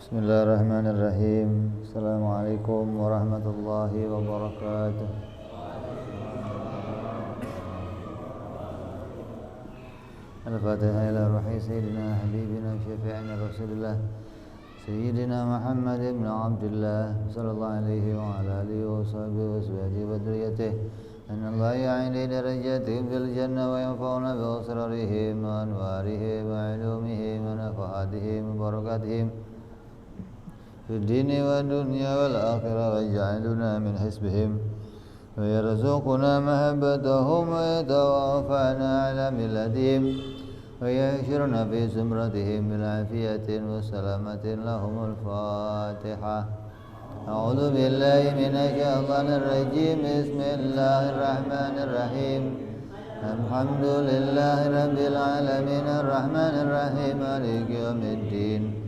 Bismillahirrahmanirrahim. Assalamualaikum warahmatullahi wabarakatuh. Al-Fatihah ila ruhi Sayyidina Habibina Syafi'ina Rasulullah Sayyidina Muhammad ibn Abdullah Sallallahu alaihi wa ala alihi wa sahbihi wa sahbihi wa duriyatih Anna Allah ya'ini darajatihim fil jannah wa yanfa'una bi asrarihim wa anwarihim wa ilumihim wa nafahatihim wa barakatihim في الدين والدنيا والآخرة ويجعلنا من حسبهم ويرزقنا محبتهم ويتوفانا على ملتهم ويحشرنا في زمرتهم بالعافية والسلامة لهم الفاتحة أعوذ بالله من الشيطان الرجيم بسم الله الرحمن الرحيم الحمد لله رب العالمين الرحمن الرحيم مالك يوم الدين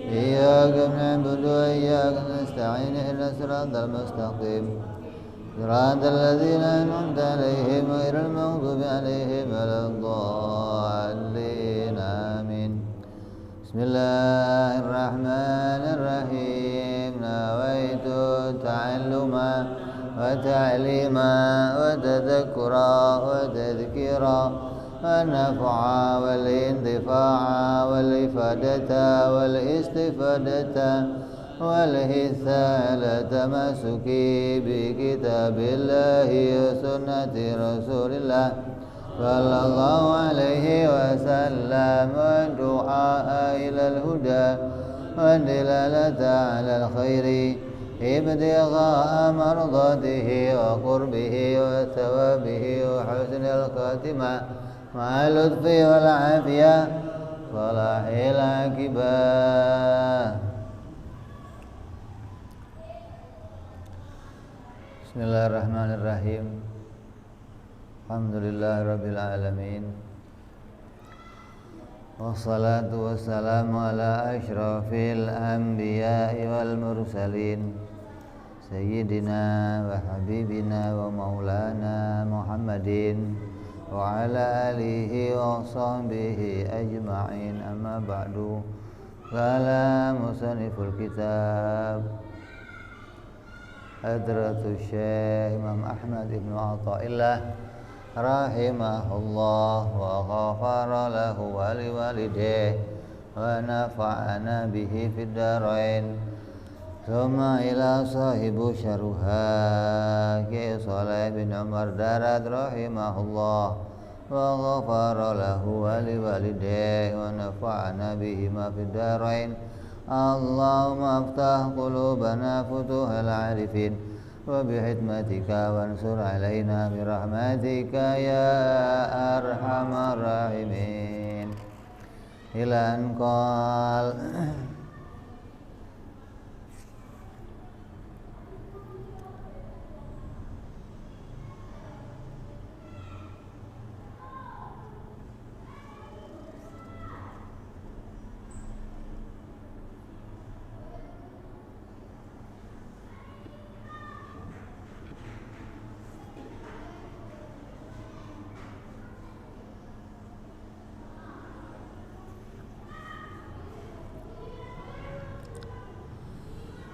إياك نعبد وإياك نستعين اهدنا الصراط المستقيم صراط الذين أنعمت عليهم غير المغضوب عليهم ولا الضالين آمين بسم الله الرحمن الرحيم نويت تعلما وتعليما وتذكرا وتذكيرا والنفع والانتفاع والإفادة والاستفادة والحث على التمسك بكتاب الله وسنة رسول الله صلى الله عليه وسلم والدعاء إلى الهدى والدلالة على الخير ابتغاء مرضاته وقربه وثوابه وحسن الخاتمة مع اللطف والعافية صلاح العاقبة. Bismillahirrahmanirrahim. Alhamdulillahirabbil alamin. Wassalatu wassalamu ala asyrafil anbiya'i wal mursalin sayyidina wa habibina wa maulana Muhammadin wa ala alihi wa sahbihi ajma'in amma ba'du. Qala musanniful kitab Hadratus Syekh Imam Ahmad ibn Athaillah rahimahullah wa ghafara lahu wa liwalidayhi wa nafa'ana bihi fid darain. Thumma ila sahibu syaruha Ki Saleh bin Umar Darat rahimahullah wa ghafara lahu wa liwalidayhi wa nafa'ana bihima fid darain. Allahumma aftah qulubana futuhal arifin wa bihikmatika wansur alaina birahmatika ya arhamar rahimin. Ila an qal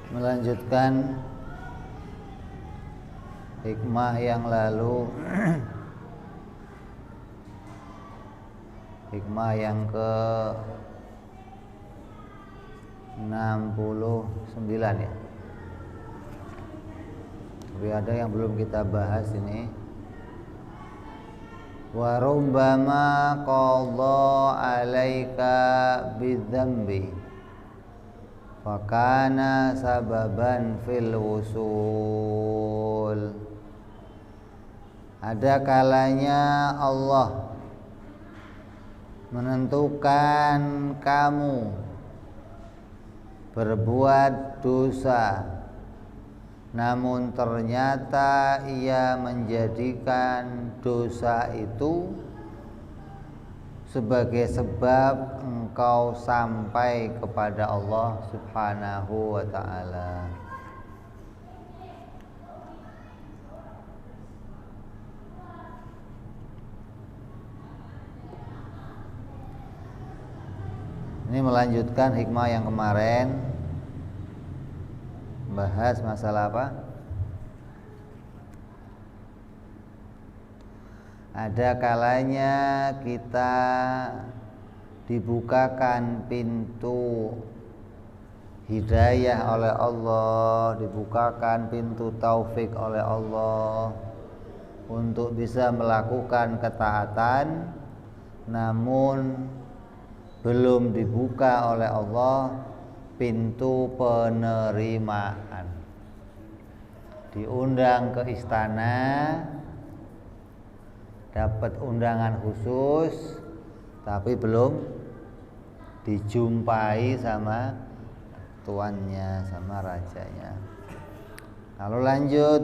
melanjutkan hikmah yang lalu. Hikmah yang ke 69 ya. Tapi ada yang belum kita bahas ini. Wa rubbama qadha 'alaika bidzambi fakana sababan fil wusul. Ada kalanya Allah menentukan kamu berbuat dosa, namun ternyata ia menjadikan dosa itu sebagai sebab engkau sampai kepada Allah Subhanahu wa ta'ala. Ini melanjutkan hikmah yang kemarin. bahas masalah apa? Ada kalanya kita dibukakan pintu hidayah oleh Allah, dibukakan pintu taufik oleh Allah untuk bisa melakukan ketaatan, namun belum dibuka oleh Allah pintu penerimaan. Diundang ke istana, dapat undangan khusus, tapi belum dijumpai sama tuannya, sama rajanya. Lalu lanjut,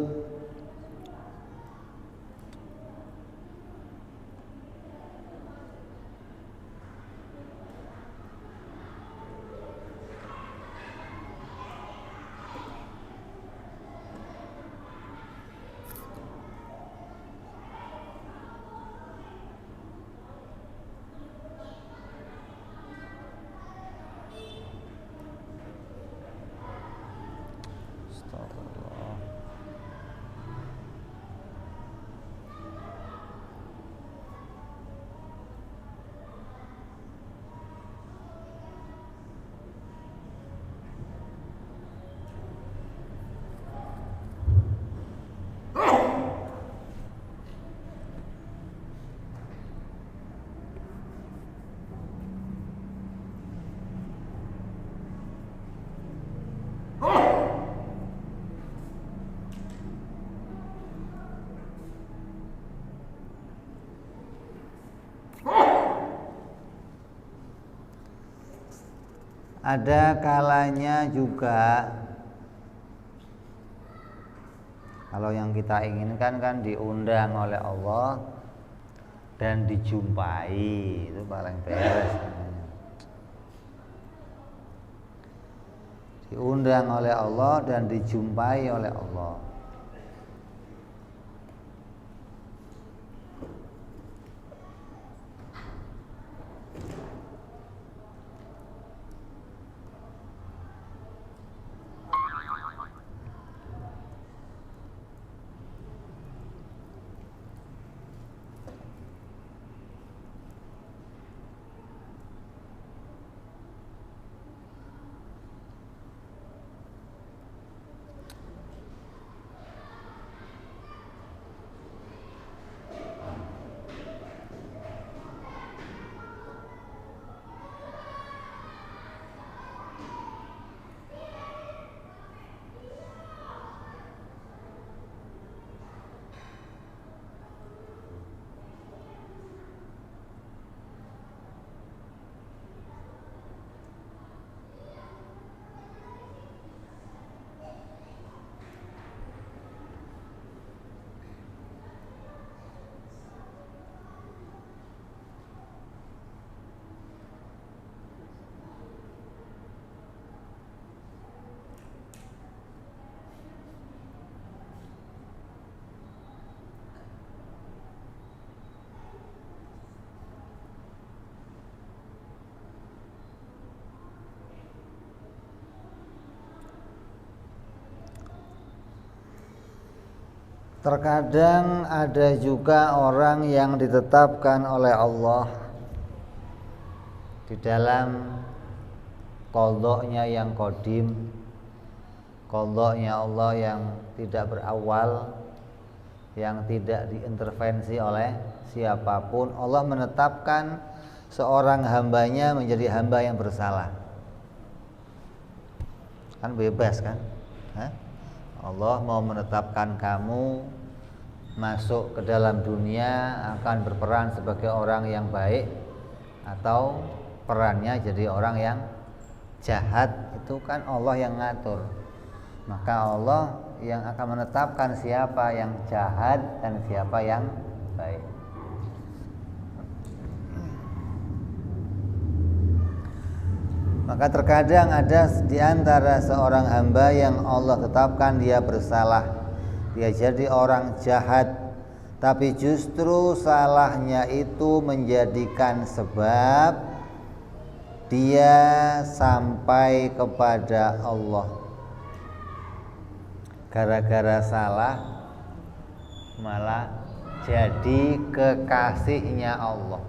ada kalanya juga kalau yang kita inginkan kan diundang oleh Allah dan dijumpai, itu paling beres. Diundang oleh Allah dan dijumpai oleh Allah. Terkadang ada juga orang yang ditetapkan oleh Allah di dalam qadha-Nya yang qadim, qadha-Nya Allah yang tidak berawal, yang tidak diintervensi oleh siapapun. Allah menetapkan seorang hambanya menjadi hamba yang bersalah. Kan bebas kan? Allah mau menetapkan kamu masuk ke dalam dunia akan berperan sebagai orang yang baik atau perannya jadi orang yang jahat, itu kan Allah yang ngatur. Maka Allah yang akan menetapkan siapa yang jahat dan siapa yang baik. Maka terkadang ada di antara seorang hamba yang Allah tetapkan dia bersalah, dia jadi orang jahat, tapi justru salahnya itu menjadikan sebab dia sampai kepada Allah. gara-gara salah malah jadi kekasihnya Allah.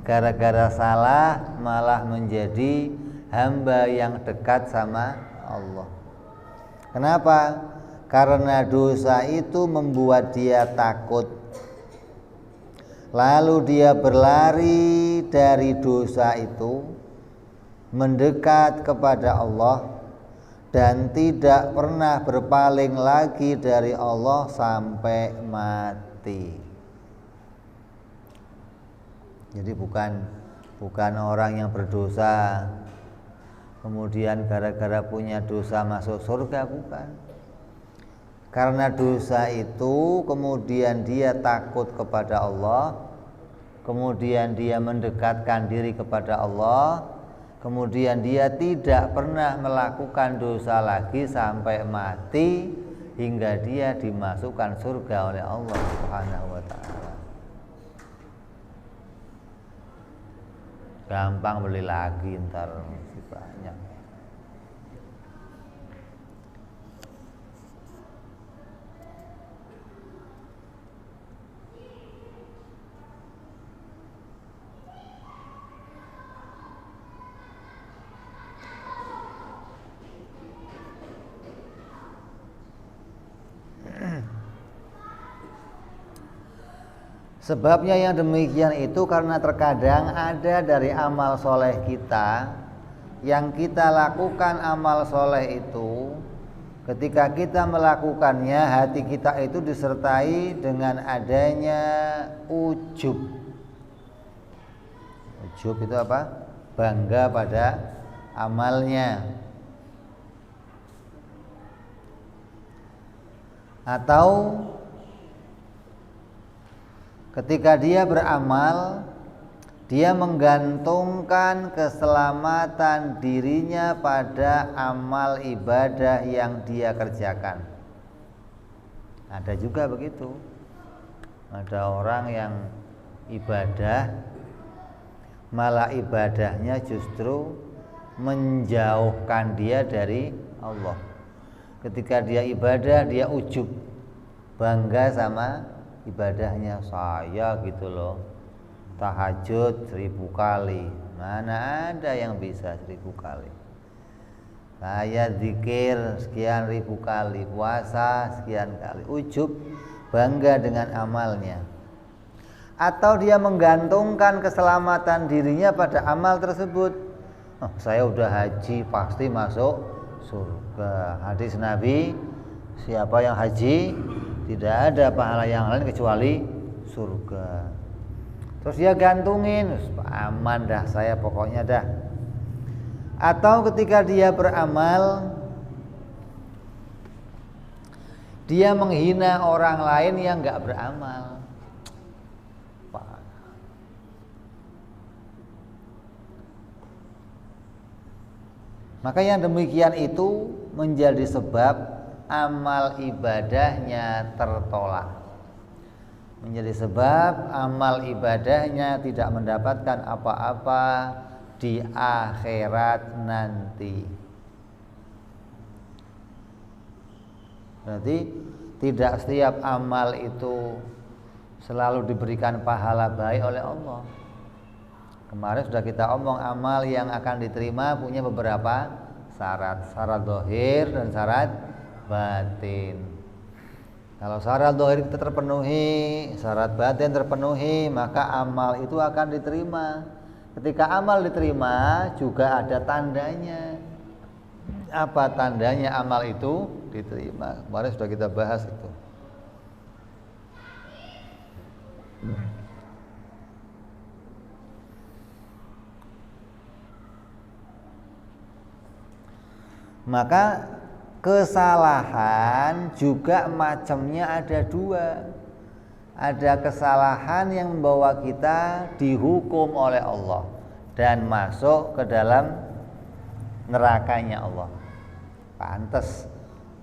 Gara-gara salah malah menjadi hamba yang dekat sama Allah. Kenapa? Karena dosa itu membuat dia takut. Lalu dia berlari dari dosa itu, mendekat kepada Allah, dan tidak pernah berpaling lagi dari Allah sampai mati. Jadi bukan orang yang berdosa kemudian gara-gara punya dosa masuk surga, bukan. Karena dosa itu kemudian dia takut kepada Allah, kemudian dia mendekatkan diri kepada Allah, kemudian dia tidak pernah melakukan dosa lagi sampai mati, hingga dia dimasukkan surga oleh Allah Subhanahu wa ta'ala. Gampang beli lagi ntar masih banyak. Sebabnya yang demikian itu karena terkadang ada dari amal soleh kita yang kita lakukan amal soleh itu, ketika kita melakukannya hati kita itu disertai dengan adanya ujub. Ujub itu apa? Bangga pada amalnya. Atau ketika dia beramal, dia menggantungkan keselamatan dirinya pada amal ibadah yang dia kerjakan. Ada juga begitu. Ada orang yang ibadah, malah ibadahnya justru menjauhkan dia dari Allah. Ketika dia ibadah, dia ujub, bangga sama ibadahnya. Saya gitu loh, tahajud 1000 kali, mana ada yang bisa 1000 kali. Saya zikir sekian ribu kali, puasa sekian kali, ujub, bangga dengan amalnya. Atau dia menggantungkan keselamatan dirinya pada amal tersebut. Saya udah haji pasti masuk surga. Hadis Nabi, siapa yang haji tidak ada pahala yang lain kecuali surga. Terus dia gantungin, aman dah saya pokoknya dah. Atau ketika dia beramal, dia menghina orang lain yang gak beramal. Maka yang demikian itu menjadi sebab amal ibadahnya tertolak, menjadi sebab amal ibadahnya tidak mendapatkan apa-apa di akhirat nanti. Berarti tidak setiap amal itu selalu diberikan pahala baik oleh Allah. Kemarin sudah kita omong, amal yang akan diterima punya beberapa syarat, syarat zahir dan syarat batin. Kalau syarat zahir kita terpenuhi, syarat batin terpenuhi, maka amal itu akan diterima. Ketika amal diterima juga ada tandanya. Apa tandanya amal itu diterima? Kemarin sudah kita bahas itu. Maka kesalahan juga macamnya ada dua. Ada kesalahan yang membawa kita dihukum oleh Allah dan masuk ke dalam nerakanya Allah. Pantes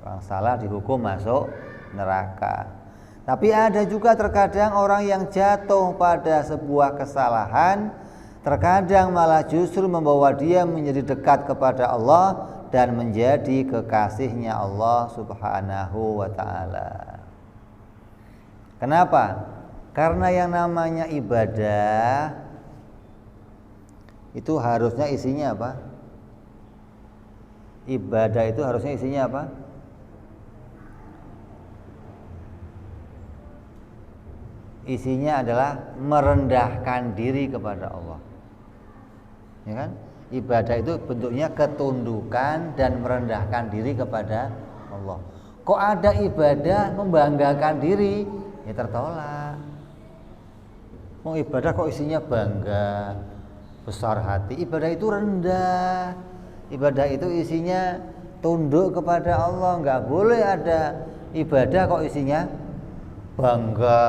orang salah dihukum masuk neraka. Tapi ada juga terkadang orang yang jatuh pada sebuah kesalahan, terkadang malah justru membawa dia menjadi dekat kepada Allah dan menjadi kekasihnya Allah Subhanahu wa ta'ala. Kenapa? Karena yang namanya ibadah itu harusnya isinya apa? Ibadah itu harusnya isinya apa? Isinya adalah merendahkan diri kepada Allah. Ya kan? Ibadah itu bentuknya ketundukan dan merendahkan diri kepada Allah. Kok ada ibadah membanggakan diri? Ya tertolak. Mau ibadah kok isinya bangga, besar hati. Ibadah itu rendah. Ibadah itu isinya tunduk kepada Allah. Enggak boleh ada ibadah kok isinya bangga,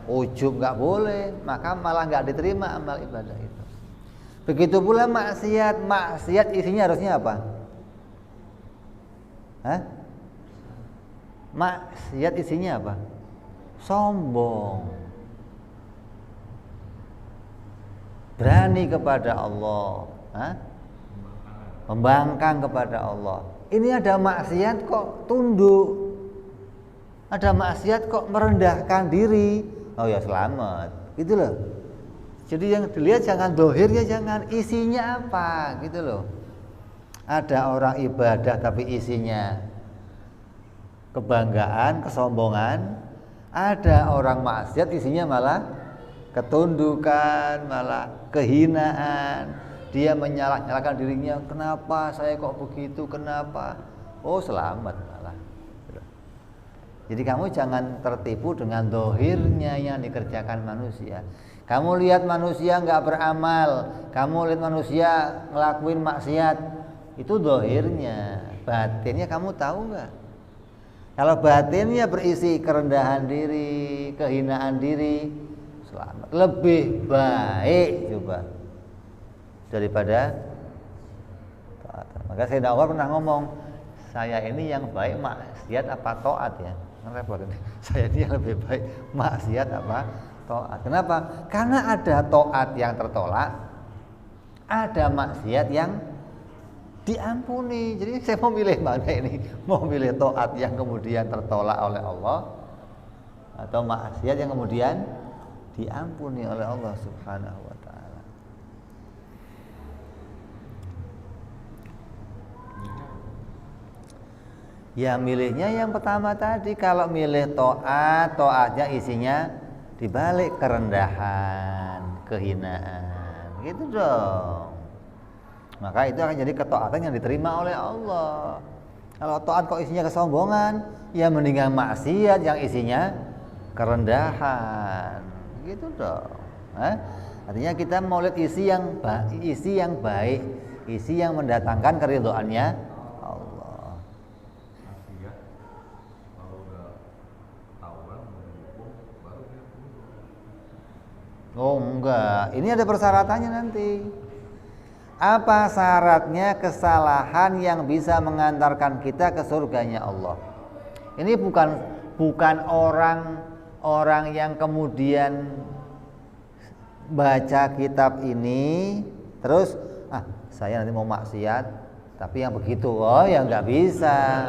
ujub, enggak boleh. Maka malah enggak diterima amal ibadah itu. Begitu pula maksiat. Maksiat isinya harusnya apa? Hah? Maksiat isinya apa? Sombong, berani kepada Allah, membangkang kepada Allah. Ini ada maksiat kok tunduk, ada maksiat kok merendahkan diri. Oh ya selamat, gitu loh. Jadi yang dilihat jangan dohirnya, jangan isinya apa, gitu loh. Ada orang ibadah tapi isinya kebanggaan, kesombongan. Ada orang maksiat isinya malah ketundukan, malah kehinaan. Dia menyalahkan dirinya, kenapa saya kok begitu, kenapa? Oh selamat malah. Jadi kamu jangan tertipu dengan dohirnya yang dikerjakan manusia. Kamu lihat manusia nggak beramal, kamu lihat manusia ngelakuin maksiat, itu dohirnya. Batinnya kamu tahu nggak? Kalau batinnya berisi kerendahan diri, kehinaan diri, selamat. Lebih baik coba daripada taat. Maka Sayyidina Umar pernah ngomong, saya ini yang baik maksiat apa taat ya? Repot ini. Saya ini yang lebih baik maksiat apa taat. Kenapa? Karena ada taat yang tertolak, ada maksiat yang diampuni. Jadi saya mau milih mana ini? Mau milih taat yang kemudian tertolak oleh Allah, atau maksiat yang kemudian diampuni oleh Allah Subhanahu wa ta'ala. Ya milihnya yang pertama tadi. Kalau milih taat, taatnya isinya dibalik kerendahan, kehinaan, gitu dong. Maka itu akan jadi ketaatan yang diterima oleh Allah. Kalau taat kok isinya kesombongan, ya mendingan maksiat yang isinya kerendahan, gitu dong. Artinya kita mau lihat isi yang baik, isi yang mendatangkan keridhoannya Allah. Oh enggak, ini ada persyaratannya nanti. Apa syaratnya kesalahan yang bisa mengantarkan kita ke surganya Allah? Ini bukan orang yang kemudian baca kitab ini terus saya nanti mau maksiat tapi yang begitu, oh ya nggak bisa.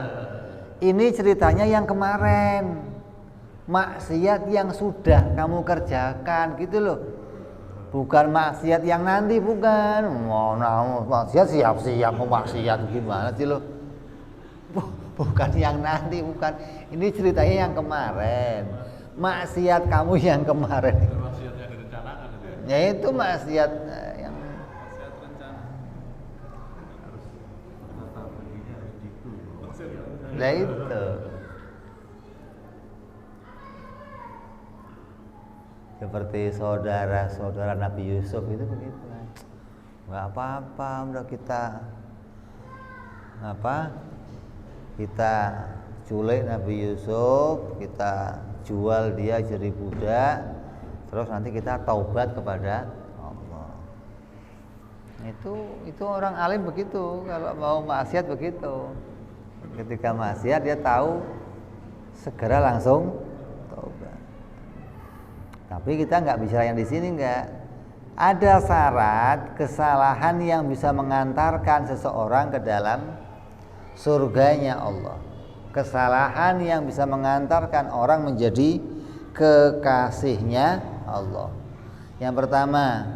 Ini ceritanya yang kemarin, maksiat yang sudah kamu kerjakan, gitu loh. Bukan maksiat yang nanti, bukan. Mau maksiat siap-siap mau maksiat gimana sih lo? Bukan yang nanti, bukan. Ini ceritanya yang kemarin. Maksiat kamu yang kemarin. Maksiat yang direncanakan itu ya. Ya itu maksiat yang Maksiat rencana. Harus menata begini harus gitu. lah itu. Seperti saudara-saudara Nabi Yusuf itu begitu kan. Nggak apa-apa, udah kita culik Nabi Yusuf, kita jual dia jadi budak, terus nanti kita taubat kepada Allah. Itu orang alim begitu, kalau mau maksiat begitu. Ketika maksiat dia tahu segera langsung taubat. Tapi kita nggak bicara yang di sini, nggak. Ada syarat kesalahan yang bisa mengantarkan seseorang ke dalam surganya Allah. Kesalahan yang bisa mengantarkan orang menjadi kekasihnya Allah. Yang pertama,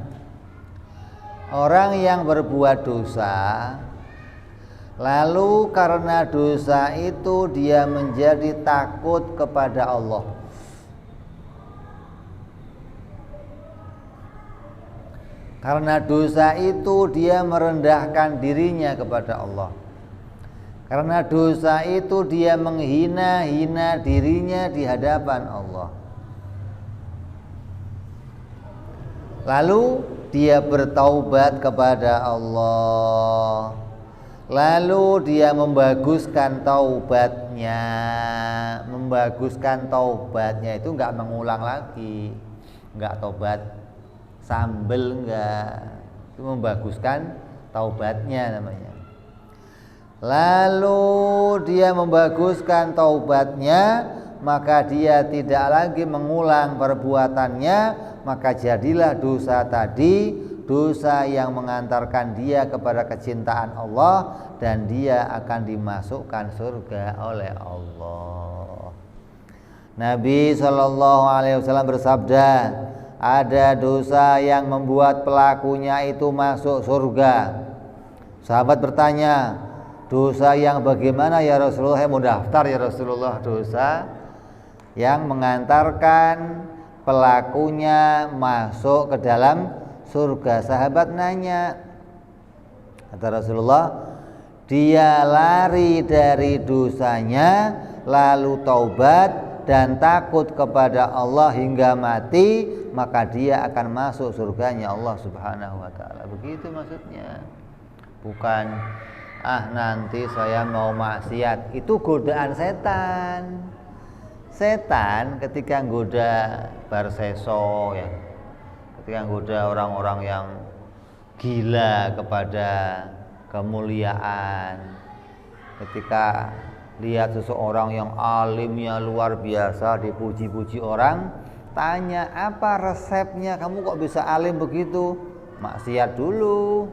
orang yang berbuat dosa, lalu karena dosa itu dia menjadi takut kepada Allah. Karena dosa itu dia merendahkan dirinya kepada Allah. Karena dosa itu dia menghina-hina dirinya di hadapan Allah. Lalu dia bertaubat kepada Allah. Lalu dia membaguskan taubatnya. Membaguskan taubatnya itu enggak mengulang lagi. Enggak taubat sambel, enggak. Itu membaguskan taubatnya namanya. Lalu dia membaguskan taubatnya, maka dia tidak lagi mengulang perbuatannya, maka jadilah dosa tadi dosa yang mengantarkan dia kepada kecintaan Allah, dan dia akan dimasukkan surga oleh Allah. Nabi SAW bersabda, ada dosa yang membuat pelakunya itu masuk surga. Sahabat bertanya, dosa yang bagaimana ya Rasulullah? Saya mau daftar ya Rasulullah. Dosa yang mengantarkan pelakunya masuk ke dalam surga. Sahabat nanya, kata Rasulullah, dia lari dari dosanya lalu taubat dan takut kepada Allah hingga mati, maka dia akan masuk surganya Allah Subhanahu wa taala. Begitu maksudnya. Bukan nanti saya mau maksiat. Itu godaan setan. Setan ketika goda barseso ya, ketika goda orang-orang yang gila kepada kemuliaan, ketika lihat seseorang yang alimnya luar biasa dipuji-puji orang, tanya, apa resepnya kamu kok bisa alim begitu? Maksiat dulu.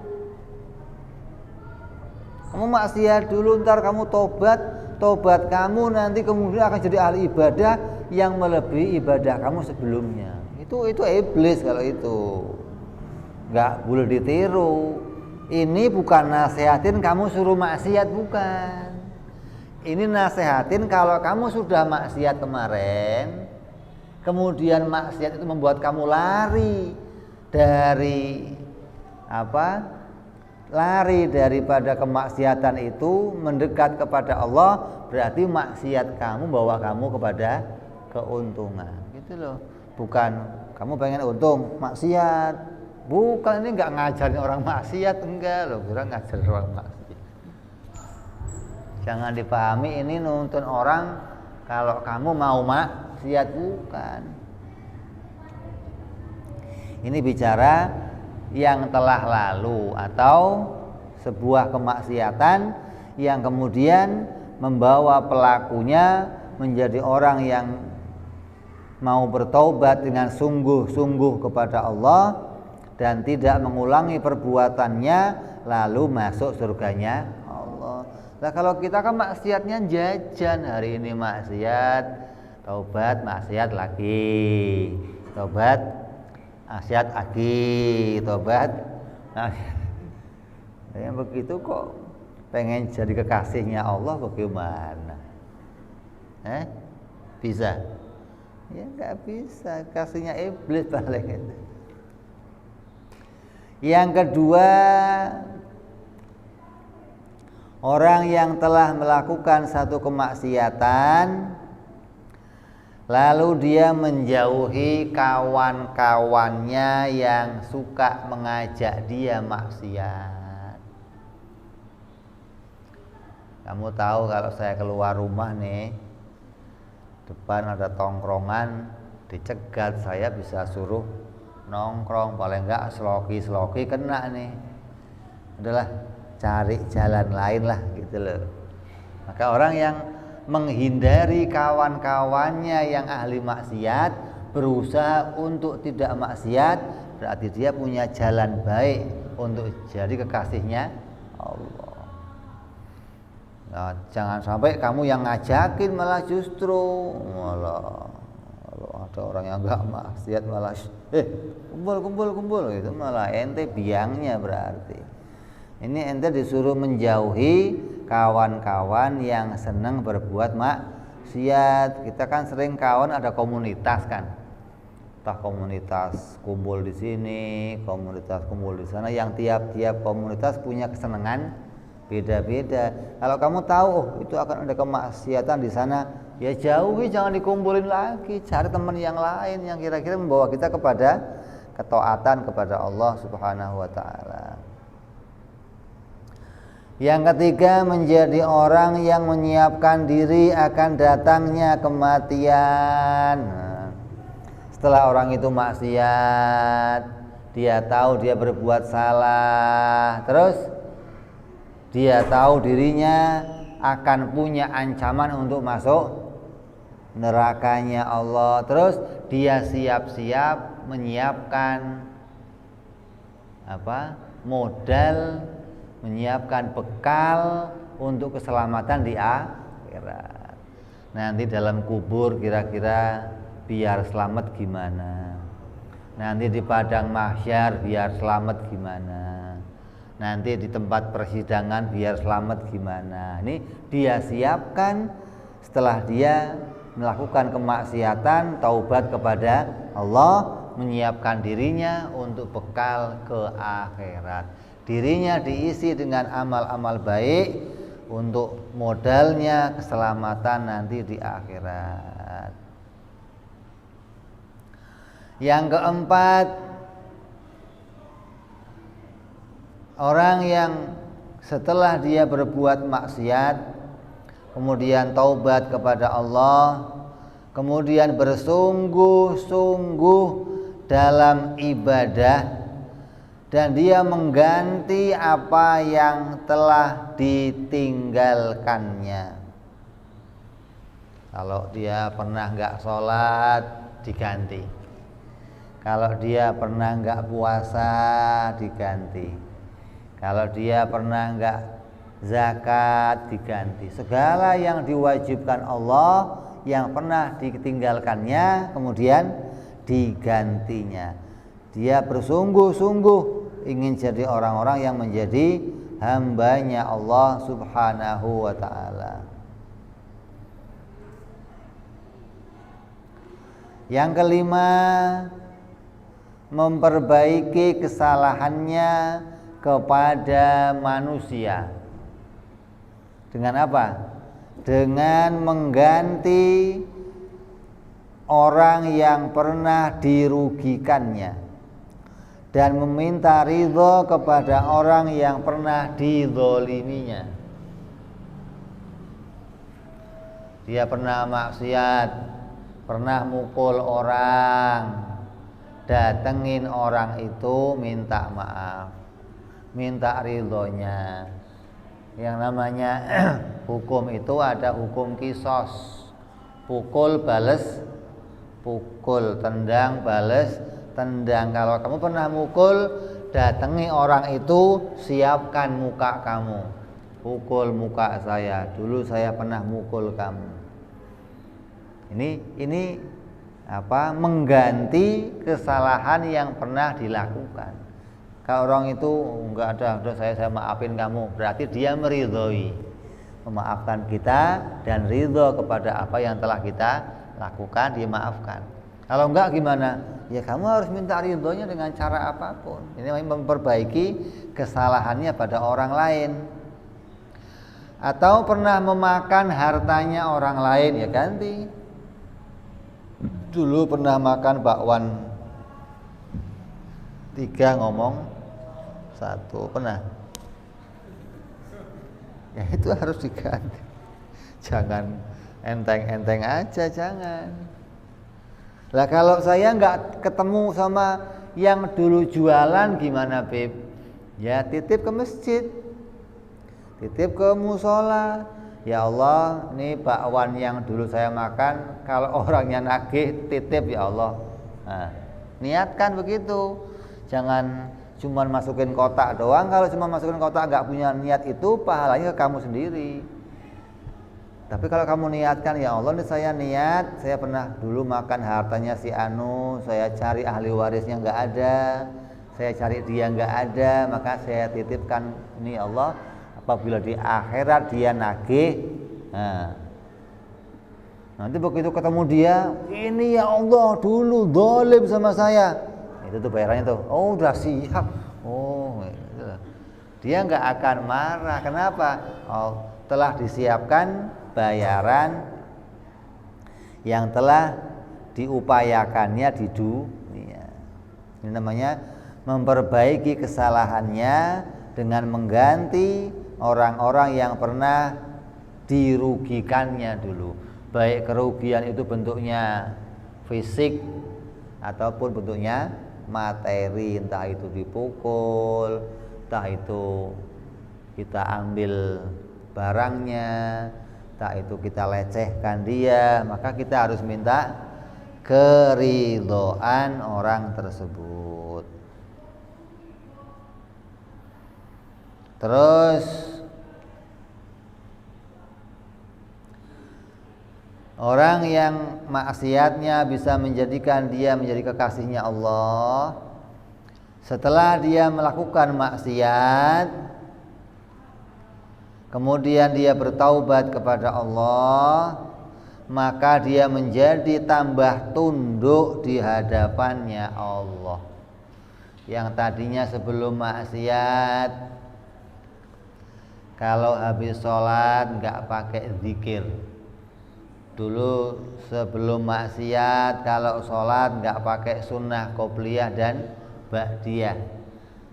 Kamu maksiat dulu, ntar kamu tobat kamu nanti kemudian akan jadi ahli ibadah yang melebihi ibadah kamu sebelumnya. Itu iblis kalau itu. Nggak boleh ditiru. Ini bukan nasehatin kamu suruh maksiat, bukan. Ini nasehatin kalau kamu sudah maksiat kemarin, kemudian maksiat itu membuat kamu lari dari lari daripada kemaksiatan itu mendekat kepada Allah, berarti maksiat kamu bawa kamu kepada keuntungan, gitu loh. Bukan kamu pengen untung maksiat, bukan. Ini nggak ngajarin orang maksiat, enggak loh, kira ngajarin orang maksiat. Jangan dipahami ini nuntun orang kalau kamu mau maksiat, bukan. Ini bicara yang telah lalu atau sebuah kemaksiatan yang kemudian membawa pelakunya menjadi orang yang mau bertaubat dengan sungguh-sungguh kepada Allah dan tidak mengulangi perbuatannya, lalu masuk surganya Allah. Nah, kalau kita kan maksiatnya jajan, hari ini maksiat, taubat, maksiat lagi, taubat, maksiat lagi, tobat. Nah, yang begitu kok pengen jadi kekasihnya Allah bagaimana? Bisa? Ya nggak bisa, kasihnya iblis paling itu. Yang kedua, orang yang telah melakukan satu kemaksiatan lalu dia menjauhi kawan-kawannya yang suka mengajak dia maksiat. Kamu tahu kalau saya keluar rumah nih, depan ada tongkrongan, dicegat, saya bisa suruh nongkrong, paling enggak sloki kena nih. Udahlah, cari jalan lain lah gitu loh. Maka orang yang menghindari kawan-kawannya yang ahli maksiat, berusaha untuk tidak maksiat, berarti dia punya jalan baik untuk jadi kekasihnya Allah. Nah, jangan sampai kamu yang ngajakin, malah justru malah kalau ada orang yang enggak maksiat malah kumpul gitu, malah ente biangnya berarti. Ini ente disuruh menjauhi kawan-kawan yang senang berbuat maksiat. Kita kan sering kawan ada komunitas kan. Entah komunitas kumpul di sini, komunitas kumpul di sana, yang tiap-tiap komunitas punya kesenangan beda-beda. Kalau kamu tahu itu akan ada kemaksiatan di sana, ya jauhi, jangan dikumpulin lagi. Cari teman yang lain yang kira-kira membawa kita kepada ketaatan kepada Allah Subhanahu wa taala. Yang ketiga, menjadi orang yang menyiapkan diri akan datangnya kematian. Setelah orang itu maksiat, dia tahu dia berbuat salah, terus dia tahu dirinya akan punya ancaman untuk masuk nerakanya Allah. Terus dia siap-siap menyiapkan modal, menyiapkan bekal untuk keselamatan di akhirat. Nanti dalam kubur kira-kira biar selamat gimana, nanti di padang mahsyar biar selamat gimana, nanti di tempat persidangan biar selamat gimana. Ini dia siapkan setelah dia melakukan kemaksiatan, taubat kepada Allah, menyiapkan dirinya untuk bekal ke akhirat. Dirinya diisi dengan amal-amal baik untuk modalnya keselamatan nanti di akhirat. Yang keempat, orang yang setelah dia berbuat maksiat, kemudian taubat kepada Allah, kemudian bersungguh-sungguh dalam ibadah, dan dia mengganti apa yang telah ditinggalkannya. Kalau dia pernah nggak sholat, diganti. Kalau dia pernah nggak puasa, diganti. Kalau dia pernah nggak zakat, diganti. Segala yang diwajibkan Allah, yang pernah ditinggalkannya, kemudian digantinya. Dia bersungguh-sungguh ingin jadi orang-orang yang menjadi hambanya Allah Subhanahu wa ta'ala. Yang kelima, memperbaiki kesalahannya kepada manusia. Dengan apa? Dengan mengganti orang yang pernah dirugikannya dan meminta ridho kepada orang yang pernah dizoliminya. Dia pernah maksiat, pernah mukul orang, datengin orang itu, minta maaf, minta ridhonya. Yang namanya hukum itu ada hukum kisos, pukul bales pukul, tendang bales tendang. Kalau kamu pernah mukul, datangi orang itu, siapkan muka kamu, pukul muka saya, dulu saya pernah mukul kamu. Ini mengganti kesalahan yang pernah dilakukan. Kalau orang itu enggak ada, udah saya maafin kamu, berarti dia meridhoi, memaafkan kita dan ridho kepada apa yang telah kita lakukan, dia maafkan. Kalau enggak gimana? Ya kamu harus minta ridhonya dengan cara apapun. Ini memperbaiki kesalahannya pada orang lain. Atau pernah memakan hartanya orang lain, ya ganti. Dulu pernah makan bakwan 3, ngomong 1, pernah. Ya itu harus diganti. Jangan enteng-enteng aja, jangan. Lah kalau saya nggak ketemu sama yang dulu jualan gimana, Beb? Ya titip ke masjid, titip ke musola. Ya Allah, ini bakwan yang dulu saya makan, kalau orangnya nagih titip ya Allah. Nah, niatkan begitu. Jangan cuma masukin kotak doang. Kalau cuma masukin kotak nggak punya niat, itu pahalanya ke kamu sendiri. Tapi kalau kamu niatkan, ya Allah nih saya niat, saya pernah dulu makan hartanya si Anu, saya cari ahli warisnya nggak ada, saya cari dia nggak ada, maka saya titipkan ini Allah, apabila di akhirat dia nagih, nah, nanti begitu ketemu dia, ini ya Allah dulu zalim sama saya, itu tuh bayarannya tuh, oh udah siap, oh gitu. Dia nggak akan marah, kenapa? Oh, telah disiapkan bayaran yang telah diupayakannya di dunia. Ini namanya memperbaiki kesalahannya dengan mengganti orang-orang yang pernah dirugikannya dulu. Baik kerugian itu bentuknya fisik ataupun bentuknya materi, entah itu dipukul, entah itu kita ambil barangnya, entah itu kita lecehkan dia, maka kita harus minta keridhaan orang tersebut. Terus orang yang maksiatnya bisa menjadikan dia menjadi kekasihnya Allah, setelah dia melakukan maksiat kemudian dia bertaubat kepada Allah, maka dia menjadi tambah tunduk di hadapannya Allah. Yang tadinya sebelum maksiat, kalau habis sholat nggak pakai zikir. Dulu sebelum maksiat, kalau sholat nggak pakai sunnah qobliyah dan ba'diyah.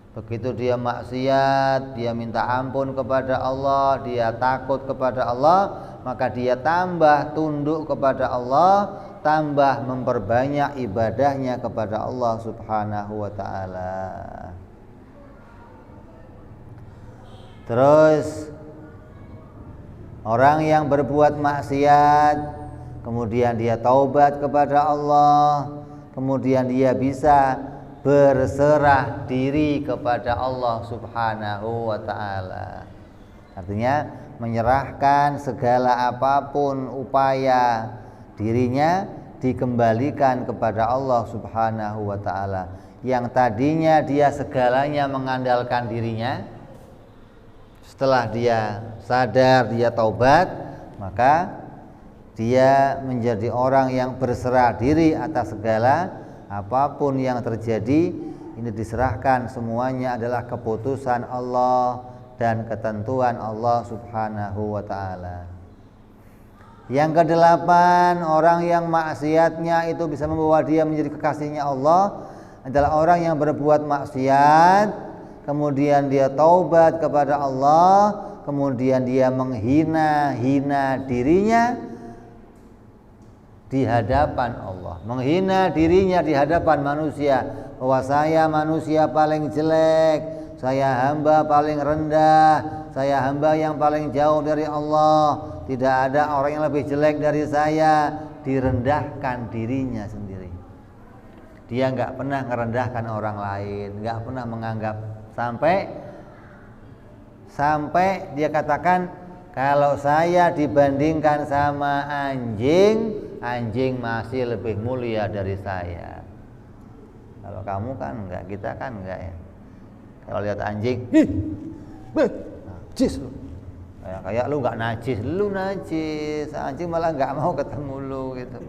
Begitu dia maksiat, dia minta ampun kepada Allah, dia takut kepada Allah, maka dia tambah tunduk kepada Allah, tambah memperbanyak ibadahnya kepada Allah Subhanahu wa ta'ala. Terus orang yang berbuat maksiat, kemudian dia taubat kepada Allah, kemudian dia bisa berserah diri kepada Allah Subhanahu wa ta'ala. Artinya menyerahkan segala apapun upaya dirinya dikembalikan kepada Allah Subhanahu wa ta'ala. Yang tadinya dia segalanya mengandalkan dirinya, setelah dia sadar, dia taubat, maka dia menjadi orang yang berserah diri atas segala apapun yang terjadi. Ini diserahkan semuanya adalah keputusan Allah dan ketentuan Allah Subhanahu wa ta'ala. Yang kedelapan, orang yang maksiatnya itu bisa membawa dia menjadi kekasihnya Allah adalah orang yang berbuat maksiat, kemudian dia taubat kepada Allah, kemudian dia menghina dirinya di hadapan Allah, menghina dirinya di hadapan manusia, bahwa saya manusia paling jelek, saya hamba paling rendah, saya hamba yang paling jauh dari Allah, tidak ada orang yang lebih jelek dari saya. Direndahkan dirinya sendiri. Dia nggak pernah merendahkan orang lain, nggak pernah menganggap, sampai dia katakan, kalau saya dibandingkan sama anjing masih lebih mulia dari saya. Kalau kamu kan enggak, kita kan enggak ya. Kalau lihat anjing, najis lu. Kayak lu enggak najis, lu najis. Anjing malah enggak mau ketemu lu gitu.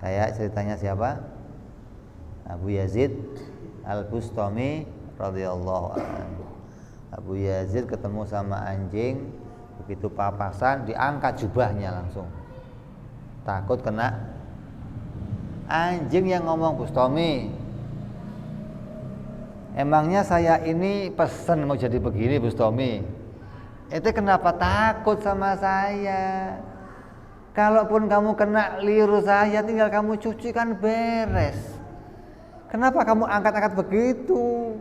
Kayak ceritanya siapa? Abu Yazid Al-Bustami radhiyallahu anhu. Abu Yazid ketemu sama anjing, begitu papasan diangkat jubahnya langsung, takut kena. Anjing yang ngomong, Bustami, emangnya saya ini pesen mau jadi begini Bustami, itu kenapa takut sama saya? Kalaupun kamu kena liru saya, tinggal kamu cuci kan beres. Kenapa kamu angkat-angkat begitu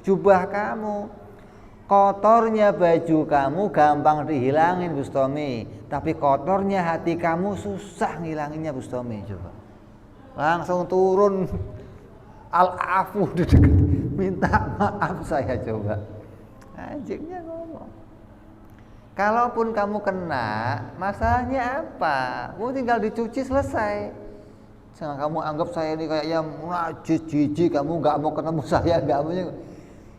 jubah kamu? Kotornya baju kamu gampang dihilangin Bustami, tapi kotornya hati kamu susah ngilanginnya Bustami. Coba langsung turun al-afu di dekat, minta maaf saya. Coba anjingnya ngomong. Kalaupun kamu kena, masalahnya apa? Kamu tinggal dicuci selesai. Jangan kamu anggap saya ini kayaknya najis, jijik, kamu nggak mau ketemu saya, nggak mau.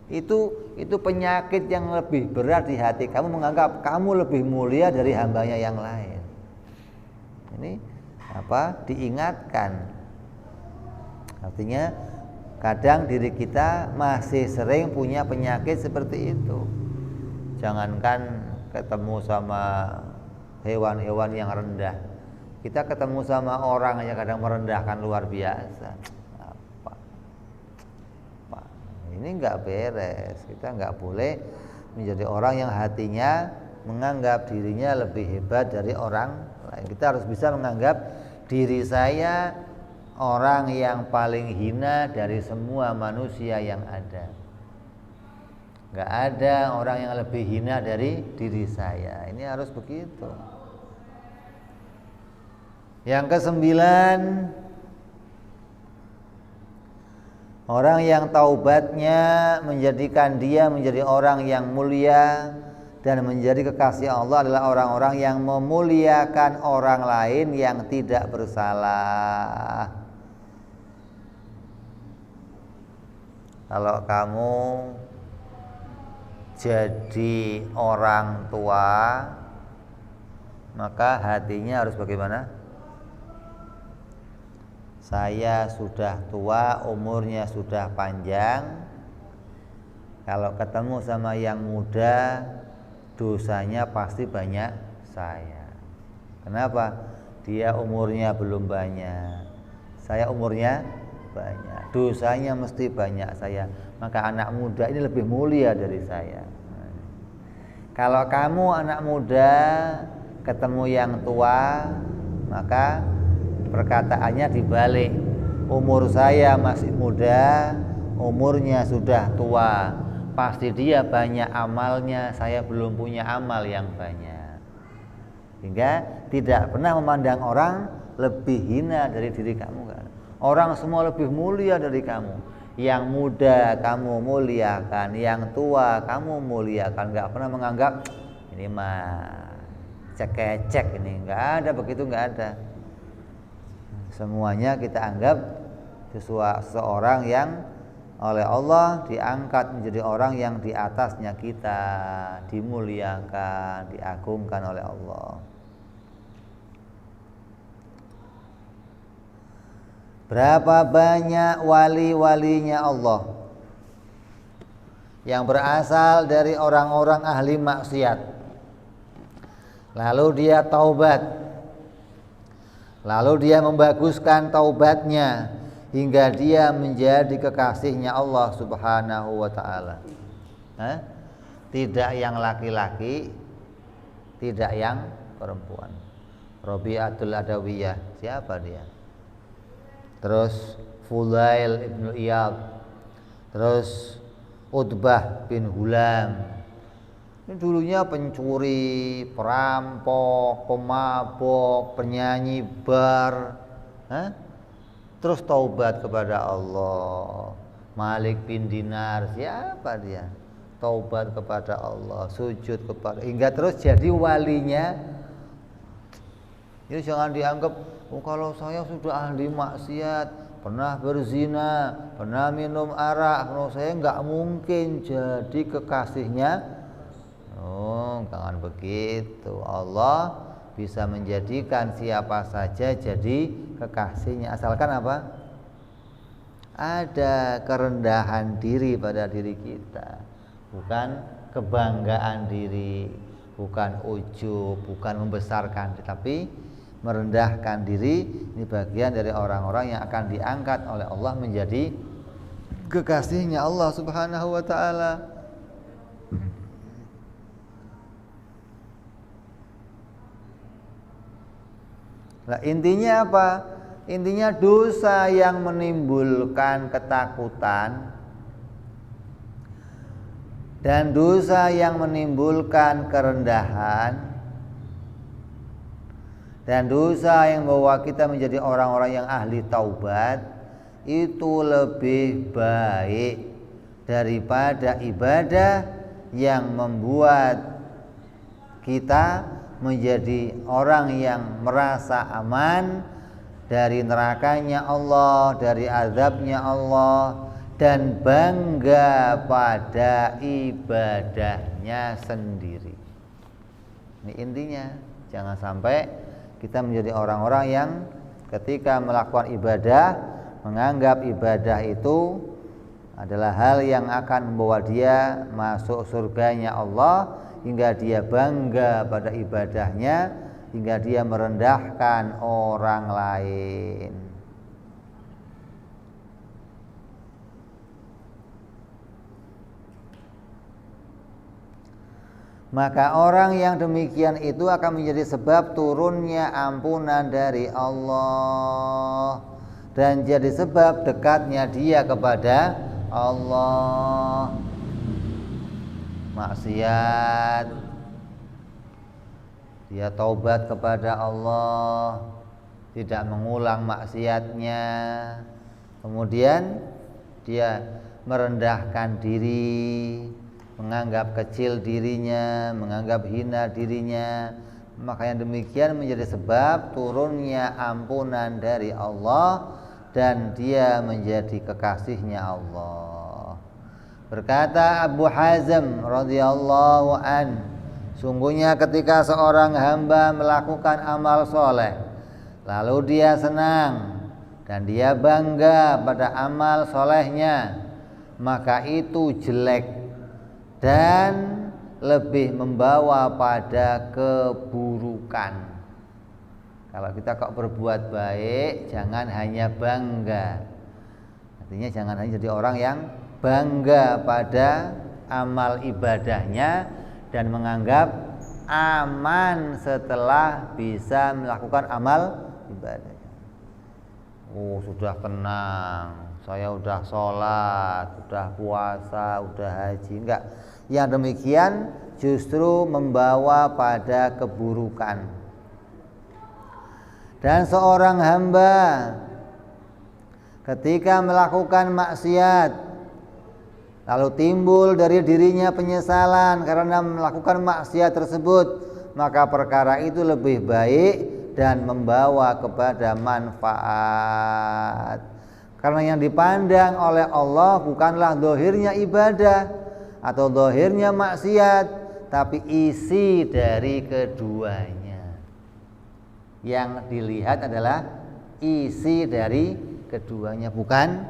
Itu penyakit yang lebih berat di hati kamu, menganggap kamu lebih mulia dari hambanya yang lain. Ini diingatkan. Artinya kadang diri kita masih sering punya penyakit seperti itu. Jangankan ketemu sama hewan-hewan yang rendah, kita ketemu sama orang aja kadang merendahkan luar biasa. Ini nggak beres. Kita nggak boleh menjadi orang yang hatinya menganggap dirinya lebih hebat dari orang lain. Kita harus bisa menganggap diri saya orang yang paling hina dari semua manusia yang ada. Nggak ada orang yang lebih hina dari diri saya. Ini harus begitu. Yang ke-9, orang yang taubatnya menjadikan dia menjadi orang yang mulia dan menjadi kekasih Allah adalah orang-orang yang memuliakan orang lain yang tidak bersalah. Kalau kamu jadi orang tua, maka hatinya harus bagaimana? Saya sudah tua, umurnya sudah panjang. Kalau ketemu sama yang muda, dosanya pasti banyak saya. Kenapa? Dia umurnya belum banyak, saya umurnya banyak, dosanya mesti banyak saya. Maka anak muda ini lebih mulia dari saya. Kalau kamu anak muda ketemu yang tua, maka perkataannya dibalik. Umur saya masih muda, umurnya sudah tua. Pasti dia banyak amalnya, saya belum punya amal yang banyak. Hingga tidak pernah memandang orang lebih hina dari diri kamu kan. Orang semua lebih mulia dari kamu. Yang muda kamu muliakan, yang tua kamu muliakan. Gak pernah menganggap ini mah cek-cek, ini nggak ada begitu, nggak ada. Semuanya kita anggap seseorang yang oleh Allah diangkat menjadi orang yang di atasnya kita, dimuliakan, diagungkan oleh Allah. Berapa banyak wali-walinya Allah yang berasal dari orang-orang ahli maksiat, lalu dia taubat, lalu dia membaguskan taubatnya hingga dia menjadi kekasihnya Allah Subhanahu wa ta'ala. Tidak yang laki-laki, tidak yang perempuan. Rabi'atul Adawiyah, siapa dia? Terus Fudail ibn Iyad, terus Utbah bin Hulam. Ini dulunya pencuri, perampok, pemabok, penyanyi bar, terus taubat kepada Allah. Malik bin Dinar, siapa dia? Taubat kepada Allah, sujud kepada, hingga terus jadi walinya. Ini jangan dianggap, oh kalau saya sudah ahli maksiat, pernah berzina, pernah minum arak, kalau saya nggak mungkin jadi kekasihnya. Oh, jangan begitu. Allah bisa menjadikan siapa saja jadi kekasihnya, asalkan apa? Ada kerendahan diri pada diri kita, bukan kebanggaan diri, bukan ujub, bukan membesarkan, tetapi merendahkan diri. Ini bagian dari orang-orang yang akan diangkat oleh Allah menjadi kekasihnya Allah Subhanahu wa ta'ala. Nah, intinya apa? Intinya dosa yang menimbulkan ketakutan dan dosa yang menimbulkan kerendahan dan dosa yang membawa kita menjadi orang-orang yang ahli taubat itu lebih baik daripada ibadah yang membuat kita menjadi orang yang merasa aman dari nerakanya Allah, dari azabnya Allah, dan bangga pada ibadahnya sendiri. Ini intinya, jangan sampai kita menjadi orang-orang yang ketika melakukan ibadah menganggap ibadah itu adalah hal yang akan membawa dia masuk surganya Allah, hingga dia bangga pada ibadahnya, hingga dia merendahkan orang lain. Maka orang yang demikian itu akan menjadi sebab turunnya ampunan dari Allah, dan jadi sebab dekatnya dia kepada Allah. Maksiat, dia taubat kepada Allah, tidak mengulang maksiatnya, kemudian dia merendahkan diri, menganggap kecil dirinya, menganggap hina dirinya, maka yang demikian menjadi sebab turunnya ampunan dari Allah dan dia menjadi kekasihnya Allah. Berkata Abu Hazm radhiyallahu an, sungguhnya ketika seorang hamba melakukan amal soleh, lalu dia senang dan dia bangga pada amal solehnya, maka itu jelek dan lebih membawa pada keburukan. Kalau kita kok berbuat baik, jangan hanya bangga. Artinya jangan hanya jadi orang yang bangga pada amal ibadahnya dan menganggap aman setelah bisa melakukan amal ibadahnya. Oh, sudah tenang, saya udah sholat, udah puasa, udah haji. Enggak, yang demikian justru membawa pada keburukan. Dan seorang hamba ketika melakukan maksiat, lalu timbul dari dirinya penyesalan karena melakukan maksiat tersebut, maka perkara itu lebih baik dan membawa kepada manfaat. Karena yang dipandang oleh Allah bukanlah zahirnya ibadah atau zahirnya maksiat, tapi isi dari keduanya. Yang dilihat adalah isi dari keduanya, bukan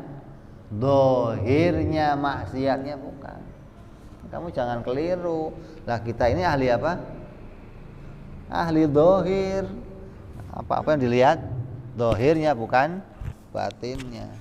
zahirnya maksiatnya, bukan. Kamu jangan keliru. Lah kita ini ahli apa? Ahli zahir. Apa-apa yang dilihat zahirnya, bukan batinnya.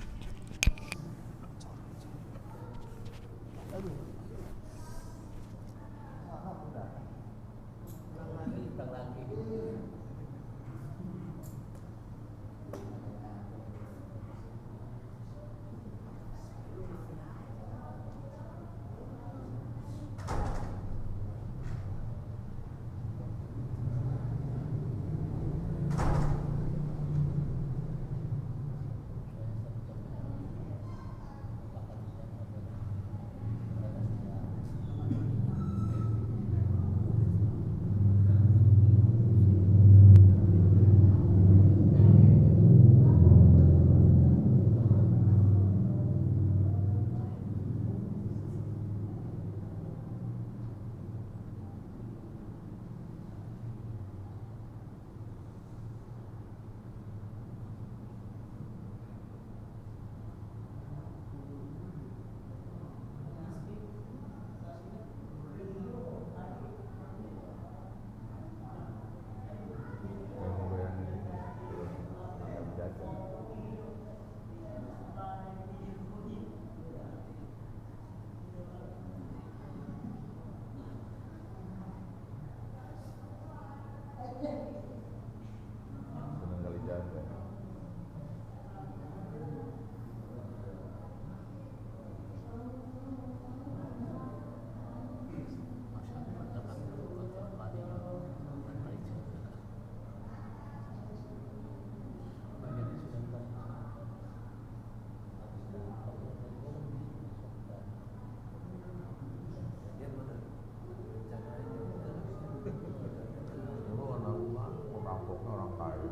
kaya.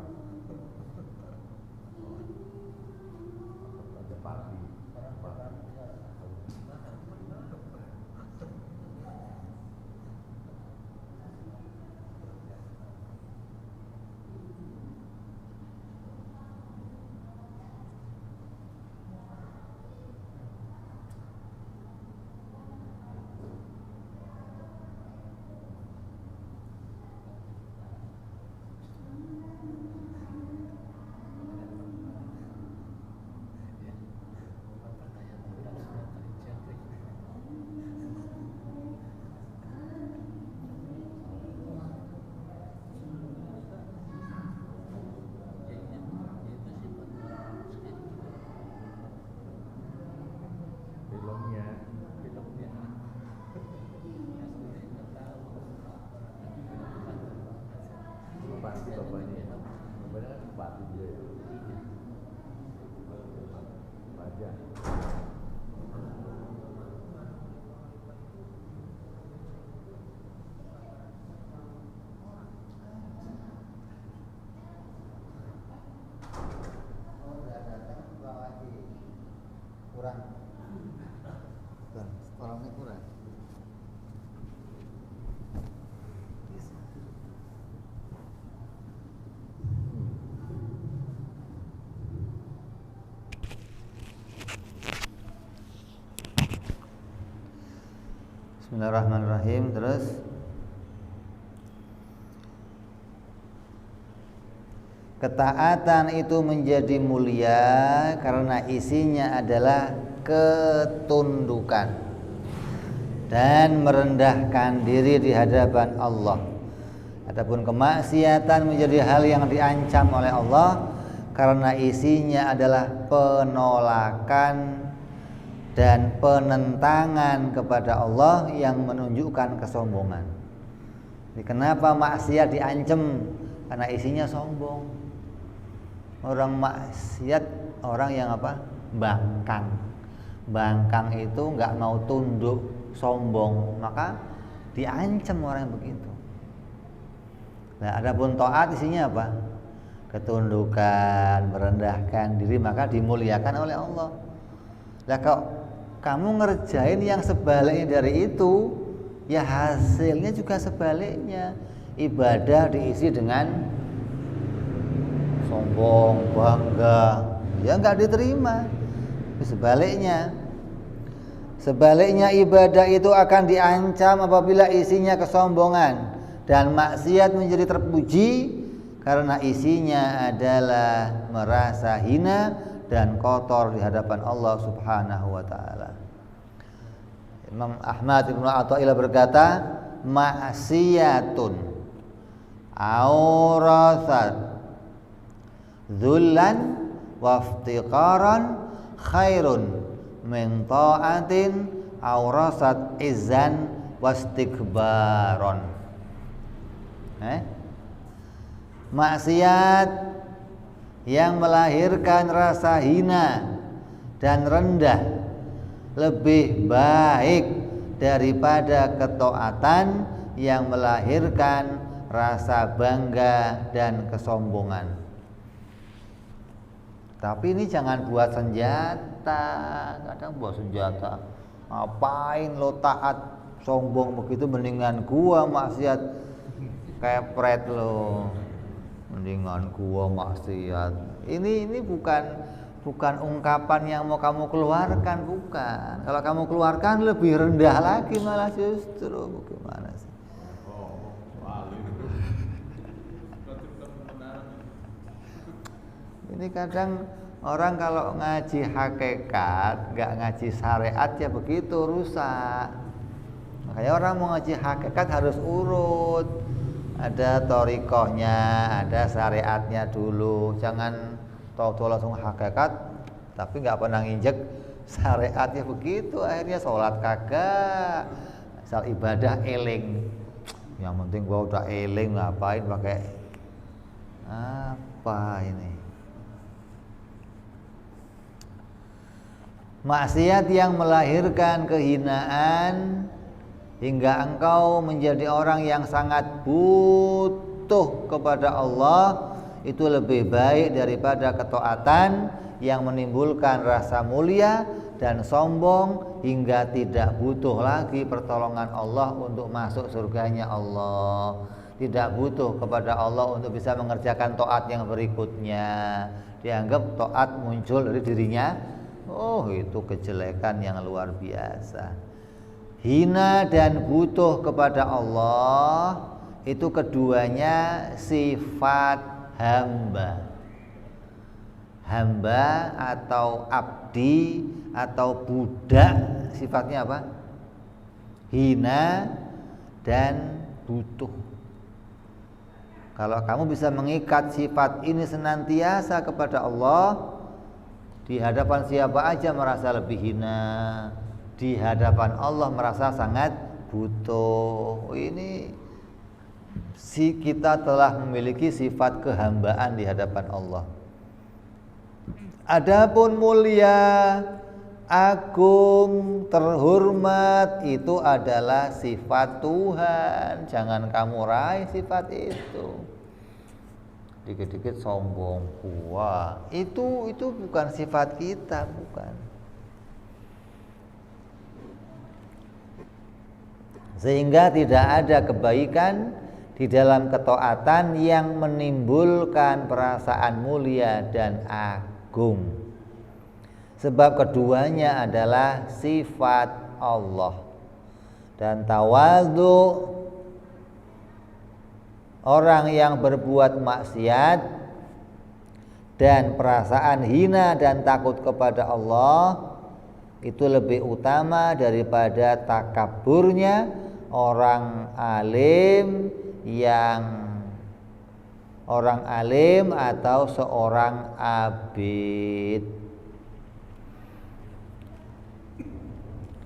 Ada padi. Filmnya pasti bapaknya kan pasti dia ya wajah udah datang bawa lagi kurang orangnya kurang. Bismillahirrahmanirrahim. Terus ketaatan itu menjadi mulia karena isinya adalah ketundukan dan merendahkan diri di hadapan Allah. Adapun kemaksiatan menjadi hal yang diancam oleh Allah karena isinya adalah penolakan dan penentangan kepada Allah yang menunjukkan kesombongan. Jadi kenapa maksiat diancam? Karena isinya sombong. Orang maksiat orang yang apa? Bangkang. Bangkang itu nggak mau tunduk, sombong, maka diancam orang yang begitu. Nah, adapun taat isinya apa? Ketundukan, merendahkan diri, maka dimuliakan oleh Allah. Lah kalau kamu ngerjain yang sebaliknya dari itu, ya hasilnya juga sebaliknya. Ibadah diisi dengan sombong, bangga, ya nggak diterima. Sebaliknya ibadah itu akan diancam apabila isinya kesombongan dan maksiat menjadi terpuji karena isinya adalah merasa hina dan kotor di hadapan Allah Subhanahu wa taala. Imam Ahmad Ibnu Athaillah berkata, maksiatun aurasat dzullan wa iftiqaran khairun min ta'atin aurasat izzan wastikbaron. Maksiat yang melahirkan rasa hina dan rendah lebih baik daripada ketaatan yang melahirkan rasa bangga dan kesombongan. Tapi ini jangan buat senjata. Kadang buat senjata, ngapain lo taat sombong begitu, mendingan gua maksiat, kepret lo, mendingan gua maksiat. Ini bukan ungkapan yang mau kamu keluarkan, bukan. Kalau kamu keluarkan lebih rendah lagi malah justru. Bagaimana sih? Ini kadang orang kalau ngaji hakikat, nggak ngaji syariat, ya begitu rusak. Makanya orang mau ngaji hakikat harus urut. Ada thariqahnya, ada syariatnya dulu. Jangan tahu-tahu langsung hakikat, tapi nggak pernah nginjek syariatnya begitu. Akhirnya sholat kagak, asal ibadah eling. Yang penting gua udah eling, ngapain pakai apa ini? Maksiat yang melahirkan kehinaan hingga engkau menjadi orang yang sangat butuh kepada Allah, itu lebih baik daripada ketaatan yang menimbulkan rasa mulia dan sombong hingga tidak butuh lagi pertolongan Allah untuk masuk surganya Allah, tidak butuh kepada Allah untuk bisa mengerjakan taat yang berikutnya. Dianggap taat muncul dari dirinya, oh itu kejelekan yang luar biasa. Hina dan butuh kepada Allah itu keduanya sifat hamba. Hamba atau abdi atau budak sifatnya apa? Hina dan butuh. Kalau kamu bisa mengikat sifat ini senantiasa kepada Allah, di hadapan siapa aja merasa lebih hina, di hadapan Allah merasa sangat butuh. Ini kita telah memiliki sifat kehambaan di hadapan Allah. Adapun mulia, agung, terhormat itu adalah sifat Tuhan. Jangan kamu raih sifat itu. Dikit-dikit sombong, wah, itu bukan sifat kita, bukan. Sehingga tidak ada kebaikan di dalam ketaatan yang menimbulkan perasaan mulia dan agung. Sebab keduanya adalah sifat Allah. Dan tawadhu, orang yang berbuat maksiat dan perasaan hina dan takut kepada Allah itu lebih utama daripada takaburnya orang alim atau seorang abid.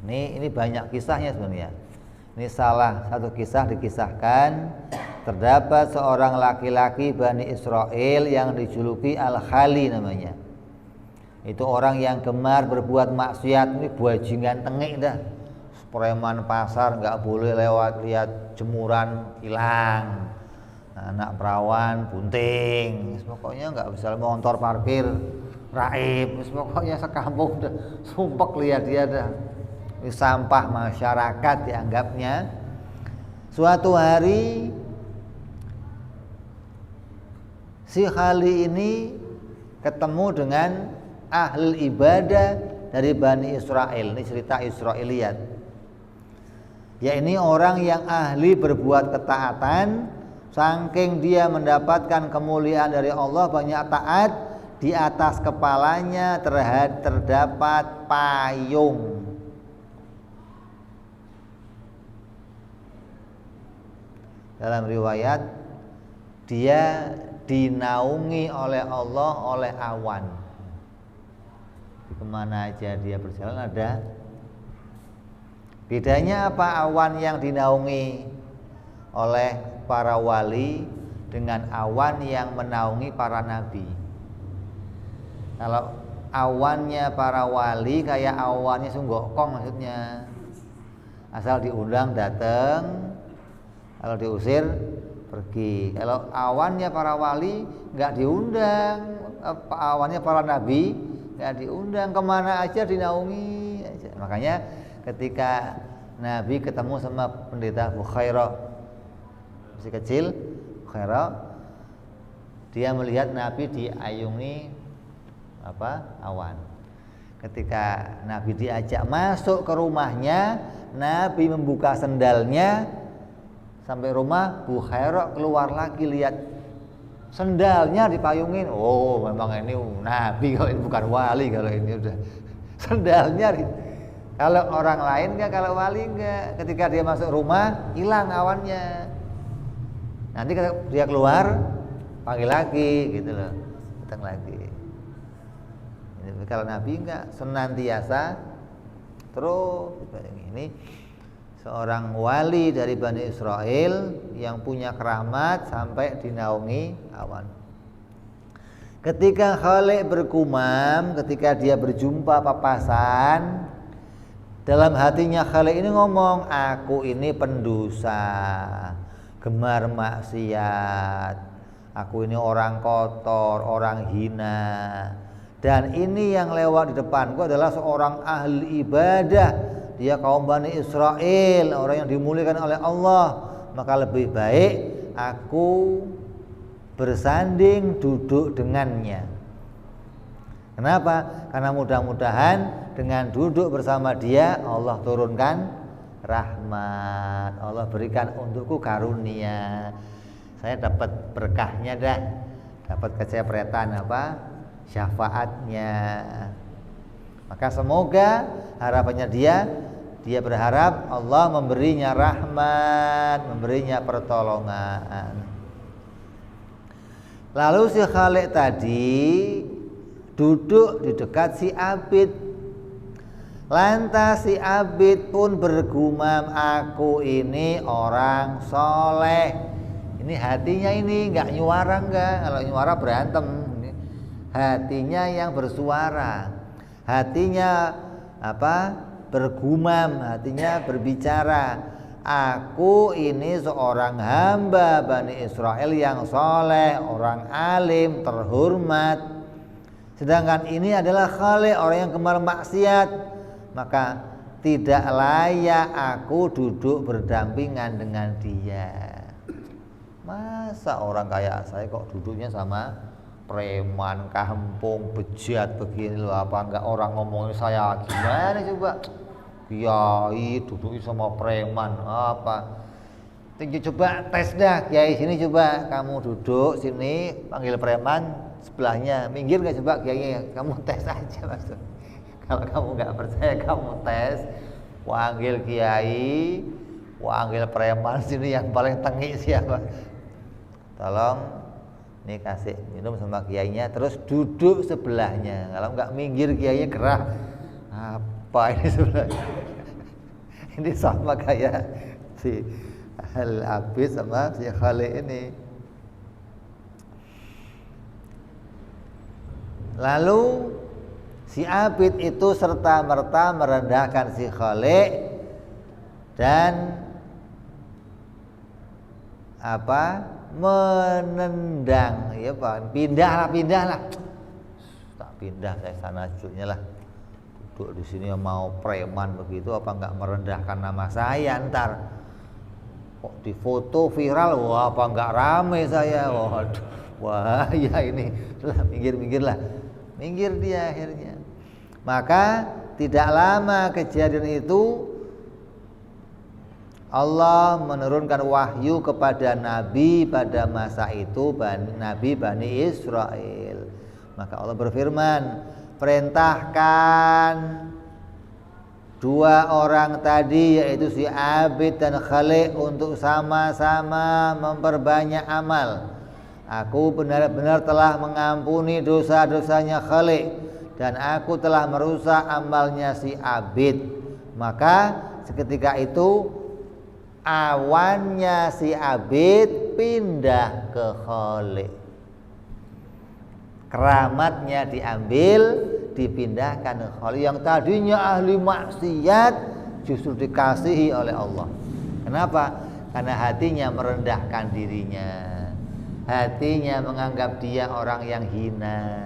Ini banyak kisahnya sebenarnya. Ini salah satu kisah dikisahkan, terdapat seorang laki-laki Bani Israel yang dijuluki Al-Khali namanya. Itu orang yang gemar berbuat maksiat, ini bajingan tengik dah. Preman pasar nggak boleh lewat lihat jemuran hilang, anak perawan bunting, pokoknya nggak bisa motor parkir raib, pokoknya sekampung dah sumpek lihat dia dah. Ini sampah masyarakat dianggapnya. Suatu hari si Khali ini ketemu dengan ahli ibadah dari Bani Israel. Ini cerita Israiliyat. Ya, ini orang yang ahli berbuat ketaatan, saking dia mendapatkan kemuliaan dari Allah, banyak taat, di atas kepalanya terdapat payung. Dalam riwayat dia dinaungi oleh Allah oleh awan. Kemana aja dia berjalan ada. Bedanya apa awan yang dinaungi oleh para wali dengan awan yang menaungi para nabi? Kalau awannya para wali kayak awannya Sunggokong maksudnya, asal diundang datang, kalau diusir pergi. Kalau awannya para wali nggak diundang, awannya para nabi nggak diundang, kemana aja dinaungi aja. Makanya ketika Nabi ketemu sama pendeta Bukhairah masih kecil, Bukhairah, dia melihat Nabi diayungi awan. Ketika Nabi diajak masuk ke rumahnya, Nabi membuka sendalnya sampai rumah, Bukhairah keluar lagi lihat sendalnya dipayungin. Oh, memang ini Nabi, kalau ini bukan wali, kalau ini udah sendalnya. Kalau orang lain enggak, kalau wali enggak. Ketika dia masuk rumah, hilang awannya. Nanti dia keluar, panggil lagi gitu loh. Datang lagi. Kalau Nabi enggak, senantiasa terus. Ini seorang wali dari Bani Israel yang punya keramat sampai dinaungi awan. Ketika Khalid berkumam, ketika dia berjumpa papasan, dalam hatinya Khalid ini ngomong, aku ini pendosa, gemar maksiat, Aku ini orang kotor, orang hina. Dan ini yang lewat di depanku adalah seorang ahli ibadah. Dia kaum Bani Israel, orang yang dimuliakan oleh Allah. Maka lebih baik aku bersanding duduk dengannya. Kenapa? Karena mudah-mudahan dengan duduk bersama dia Allah turunkan rahmat, Allah berikan untukku karunia. Saya dapat berkahnya dah, dapat kecepretan syafaatnya. Maka semoga harapannya dia berharap Allah memberinya rahmat, memberinya pertolongan. Lalu si Khalid tadi duduk di dekat si Abid. Lantas si Abid pun bergumam, aku ini orang soleh. Ini hatinya ini nggak nyuara enggak? Kalau nyuara berantem. Hatinya yang bersuara. Hatinya bergumam, hatinya berbicara. Aku ini seorang hamba Bani Israel yang soleh, orang alim, terhormat. Sedangkan ini adalah Khalid, orang yang gemar maksiat. Maka tidak layak aku duduk berdampingan dengan dia. Masa orang kayak saya kok duduknya sama preman kampung bejat begini loh, apa enggak orang ngomongin saya gimana coba? Kiai duduk sama preman apa? Coba tes dah, Kiai sini coba kamu duduk sini panggil preman sebelahnya, minggir nggak coba Kiai, kamu tes aja Mas. Kalau kamu nggak percaya kamu tes, panggil Kiai, panggil preman sini yang paling tengik siapa? Tolong nih kasih minum sama Kiainya, terus duduk sebelahnya. Kalau nggak minggir Kiainya gerah. Apa ini sebelahnya? Ini sama kayak si Al-Abid sama si Khalid ini. Lalu si Abid itu serta-merta merendahkan si Khalid dan menendang, ya Pak, pindahlah, tak pindah saya sana duduknya lah, duduk di sini mau preman begitu, apa enggak merendahkan nama saya ntar, kok difoto viral, wah apa enggak rame saya, waduh, wah ya ini, lah minggir dia akhirnya. Maka tidak lama kejadian itu Allah menurunkan wahyu kepada Nabi pada masa itu, Nabi Bani Israel. Maka Allah berfirman, perintahkan dua orang tadi, yaitu si Abid dan Khalid, untuk sama-sama memperbanyak amal. Aku benar-benar telah mengampuni dosa-dosanya Khalid, dan aku telah merusak amalnya si Abid. Maka seketika itu awannya si Abid pindah ke Khalid. Keramatnya diambil, dipindahkan ke Khalid. Yang tadinya ahli maksiat justru dikasihi oleh Allah. Kenapa? Karena hatinya merendahkan dirinya. Hatinya menganggap dia orang yang hina,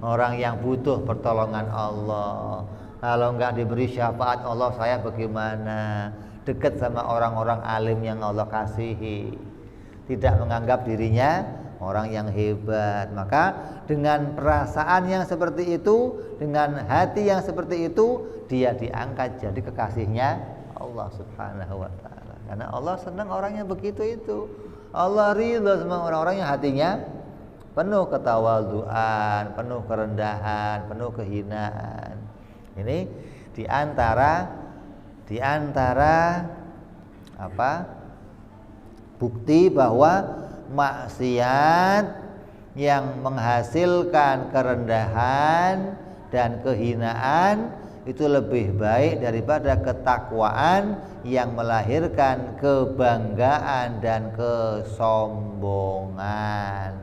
orang yang butuh pertolongan Allah. Kalau enggak diberi syafaat Allah, saya bagaimana? Dekat sama orang-orang alim yang Allah kasihi, tidak menganggap dirinya orang yang hebat. Maka dengan perasaan yang seperti itu, dengan hati yang seperti itu, dia diangkat jadi kekasihnya Allah Subhanahu wa ta'ala. Karena Allah senang orang yang begitu itu. Allah ridha sama orang-orang yang hatinya penuh ketawaduan, penuh kerendahan, penuh kehinaan. Ini di antara bukti bahwa maksiat yang menghasilkan kerendahan dan kehinaan itu lebih baik daripada ketakwaan yang melahirkan kebanggaan dan kesombongan.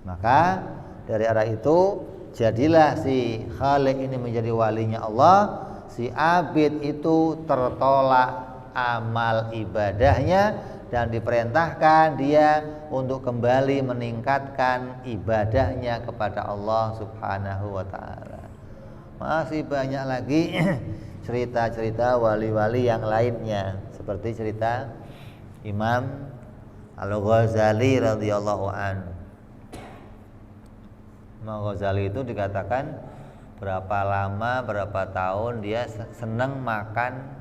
Maka dari arah itu jadilah si Khalid ini menjadi walinya Allah. Si Abid itu tertolak amal ibadahnya dan diperintahkan dia untuk kembali meningkatkan ibadahnya kepada Allah Subhanahu wa taala. Masih banyak lagi cerita-cerita wali-wali yang lainnya, seperti cerita Imam Al-Ghazali radhiyallahu anhu. Imam Ghazali itu dikatakan berapa lama, berapa tahun dia senang makan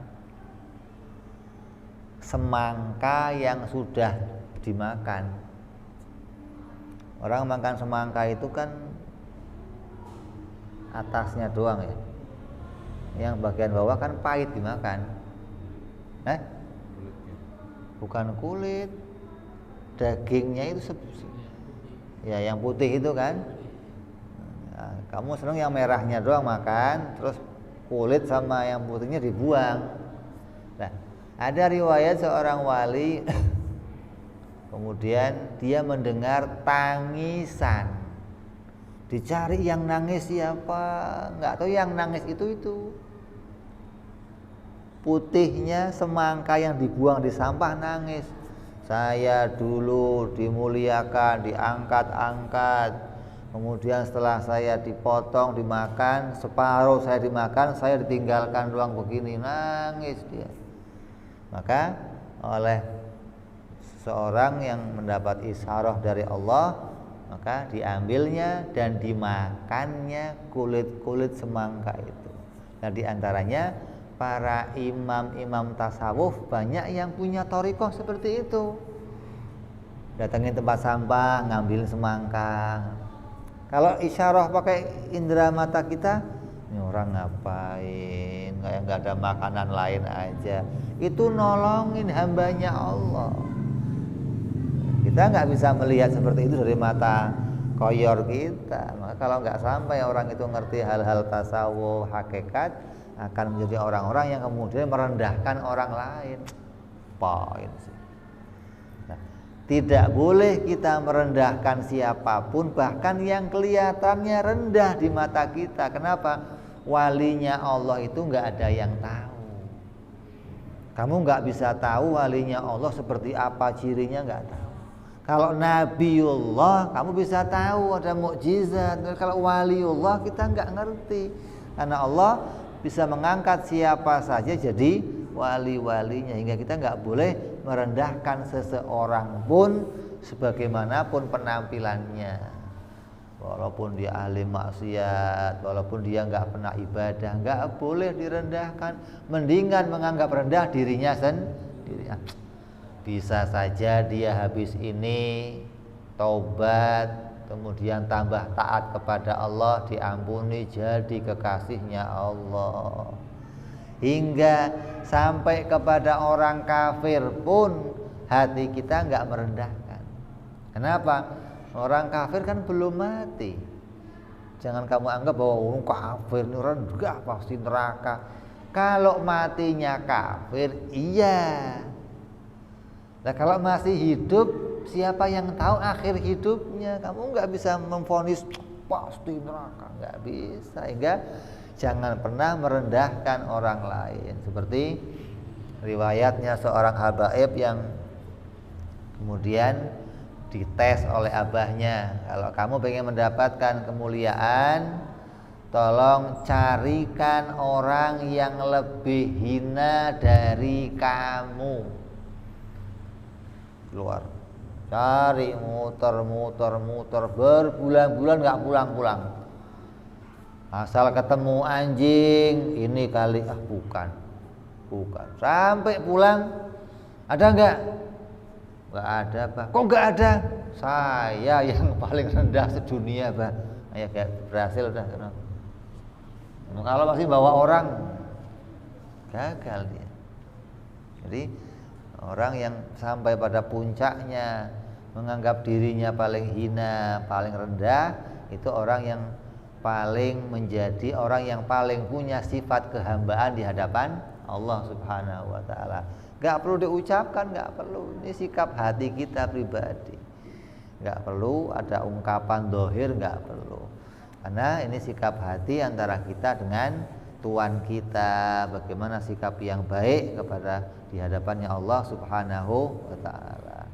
semangka yang sudah dimakan. Orang makan semangka itu kan atasnya doang ya, yang bagian bawah kan pahit dimakan. Bukan kulit, dagingnya itu ya yang putih itu kan. Nah, kamu seneng yang merahnya doang makan, terus kulit sama yang putihnya dibuang. Nah, ada riwayat seorang wali kemudian dia mendengar tangisan. Dicari yang nangis siapa, nggak tahu yang nangis itu. Putihnya semangka yang dibuang di sampah nangis. Saya dulu dimuliakan, diangkat-angkat. Kemudian setelah saya dipotong, dimakan, separuh saya dimakan, saya ditinggalkan doang begini, nangis dia. Maka oleh seorang yang mendapat isyarah dari Allah, maka diambilnya dan dimakannya kulit-kulit semangka itu. Dan diantaranya para imam-imam tasawuf banyak yang punya thariqah seperti itu. Datangin tempat sampah, ngambil semangka. Kalau isyarah pakai indera mata kita, ini orang ngapain? Kayak nggak ada makanan lain aja. Itu nolongin hambanya Allah. Kita nggak bisa melihat seperti itu dari mata koyor kita. Maka kalau nggak sampai orang itu ngerti hal-hal tasawuf, hakikat, akan menjadi orang-orang yang kemudian merendahkan orang lain. Poin sih. Nah, tidak boleh kita merendahkan siapapun, bahkan yang kelihatannya rendah di mata kita. Kenapa? Walinya Allah itu nggak ada yang tahu. Kamu nggak bisa tahu walinya Allah seperti apa, cirinya nggak tahu. Kalau Nabiullah kamu bisa tahu ada mukjizat. Kalau waliullah kita nggak ngerti. Karena Allah bisa mengangkat siapa saja jadi wali-walinya, hingga kita nggak boleh merendahkan seseorang pun sebagaimanapun penampilannya. Walaupun dia ahli maksiat, walaupun dia nggak pernah ibadah, nggak boleh direndahkan. Mendingan menganggap rendah dirinya sendiri. Bisa saja dia habis ini taubat, kemudian tambah taat kepada Allah, diampuni jadi kekasihnya Allah. Hingga sampai kepada orang kafir pun hati kita nggak merendahkan. Kenapa? Orang kafir kan belum mati. Jangan kamu anggap bahwa orang kafir ini rendah pasti neraka. Kalau matinya kafir, iya. Nah, kalau masih hidup, siapa yang tahu akhir hidupnya? Kamu nggak bisa memvonis pasti neraka, nggak bisa. Sehingga jangan pernah merendahkan orang lain. Seperti riwayatnya seorang habaib yang kemudian dites oleh abahnya, kalau kamu pengen mendapatkan kemuliaan, tolong carikan orang yang lebih hina dari kamu. Keluar, cari muter berbulan-bulan nggak pulang-pulang. Asal ketemu anjing ini kali, bukan sampai pulang, ada nggak ada Pak. Kok nggak ada? Saya yang paling rendah sedunia Pak. Ya kayak berhasil udah. Kalau masih bawa orang, gagal dia. Jadi orang yang sampai pada puncaknya menganggap dirinya paling hina, paling rendah, itu orang yang paling menjadi orang yang paling punya sifat kehambaan di hadapan Allah Subhanahu wa taala. Gak perlu diucapkan, gak perlu. Ini sikap hati kita pribadi. Gak perlu ada ungkapan dohir, gak perlu. Karena ini sikap hati antara kita dengan Tuhan kita. Bagaimana sikap yang baik kepada di hadapannya Allah Subhanahu wa taala.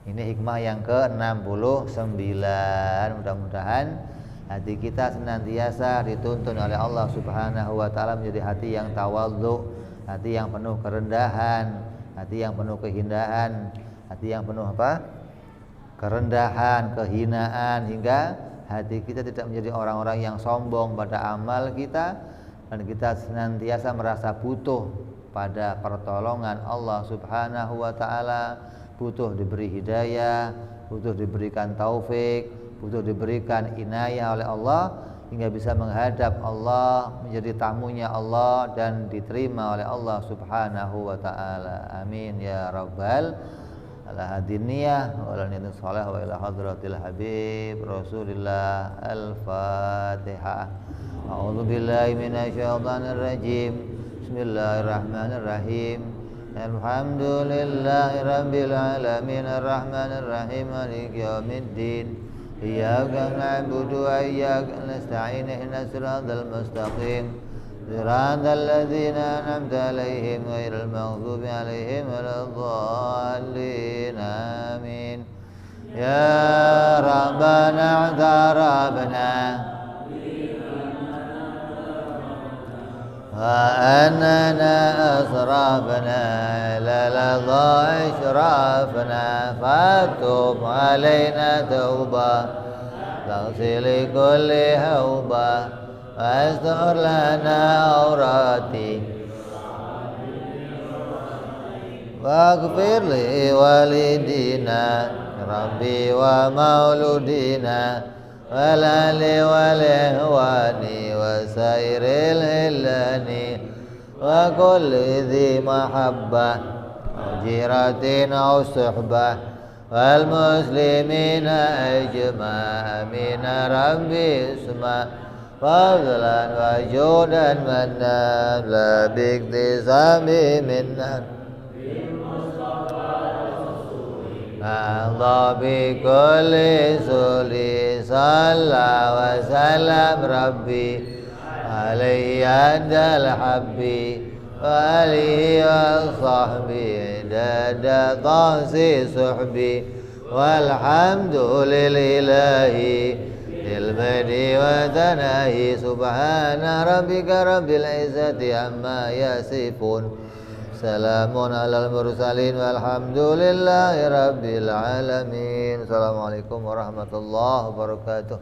Ini hikmah yang ke-69. Mudah-mudahan hati kita senantiasa dituntun oleh Allah Subhanahu wa taala menjadi hati yang tawadhu, hati yang penuh kerendahan, hati yang penuh kehinaan, hati yang penuh kerendahan, kehinaan, hingga hati kita tidak menjadi orang-orang yang sombong pada amal kita, dan kita senantiasa merasa butuh pada pertolongan Allah Subhanahu wa taala, butuh diberi hidayah, butuh diberikan taufik, butuh diberikan inayah oleh Allah hingga bisa menghadap Allah, menjadi tamunya Allah dan diterima oleh Allah Subhanahu wa taala. Amin ya rabbal ala hadiniyah wa ala niyatin shalah wa ila hadratil habib Rasulillah. Al-Fatihah. A'udzu billahi minasyaitonir rajim. Bismillahirrahmanirrahim. Alhamdulillahi rabbil alamin arrahmanir rahim maliki yaumiddin. Iyyaka na'budu wa iyyaka nasta'in ihdinas siratal mustaqim. Siratal ladzina an'amta 'alaihim ghairil maghdubi 'alaihim waladdallin. Amin. Ya Rabbana tarabna wa annana asrafna lalladha ishrafna fatub 'alaina tauba taghsil kulli hauba واستغفر لنا عوراتي واغفر لوالدينا ربي ومولودينا والأهل والإخوان وسائر الهلان وكل ذي محبة وجيرة أو صحبة والمسلمين أجمع آمين ربي اسمع فضلا وجودا منا لا باكتساب منا مضى بكل سولي صلى وسلم ربي عليه عند الحب وآله وصحبه عدد طاسي صحبي والحمد لله للبدي وتناهي سبحان ربك رب العزة عما يصفون سلام على المرسلين والحمد لله رب العالمين. Assalamualaikum warahmatullahi wabarakatuh.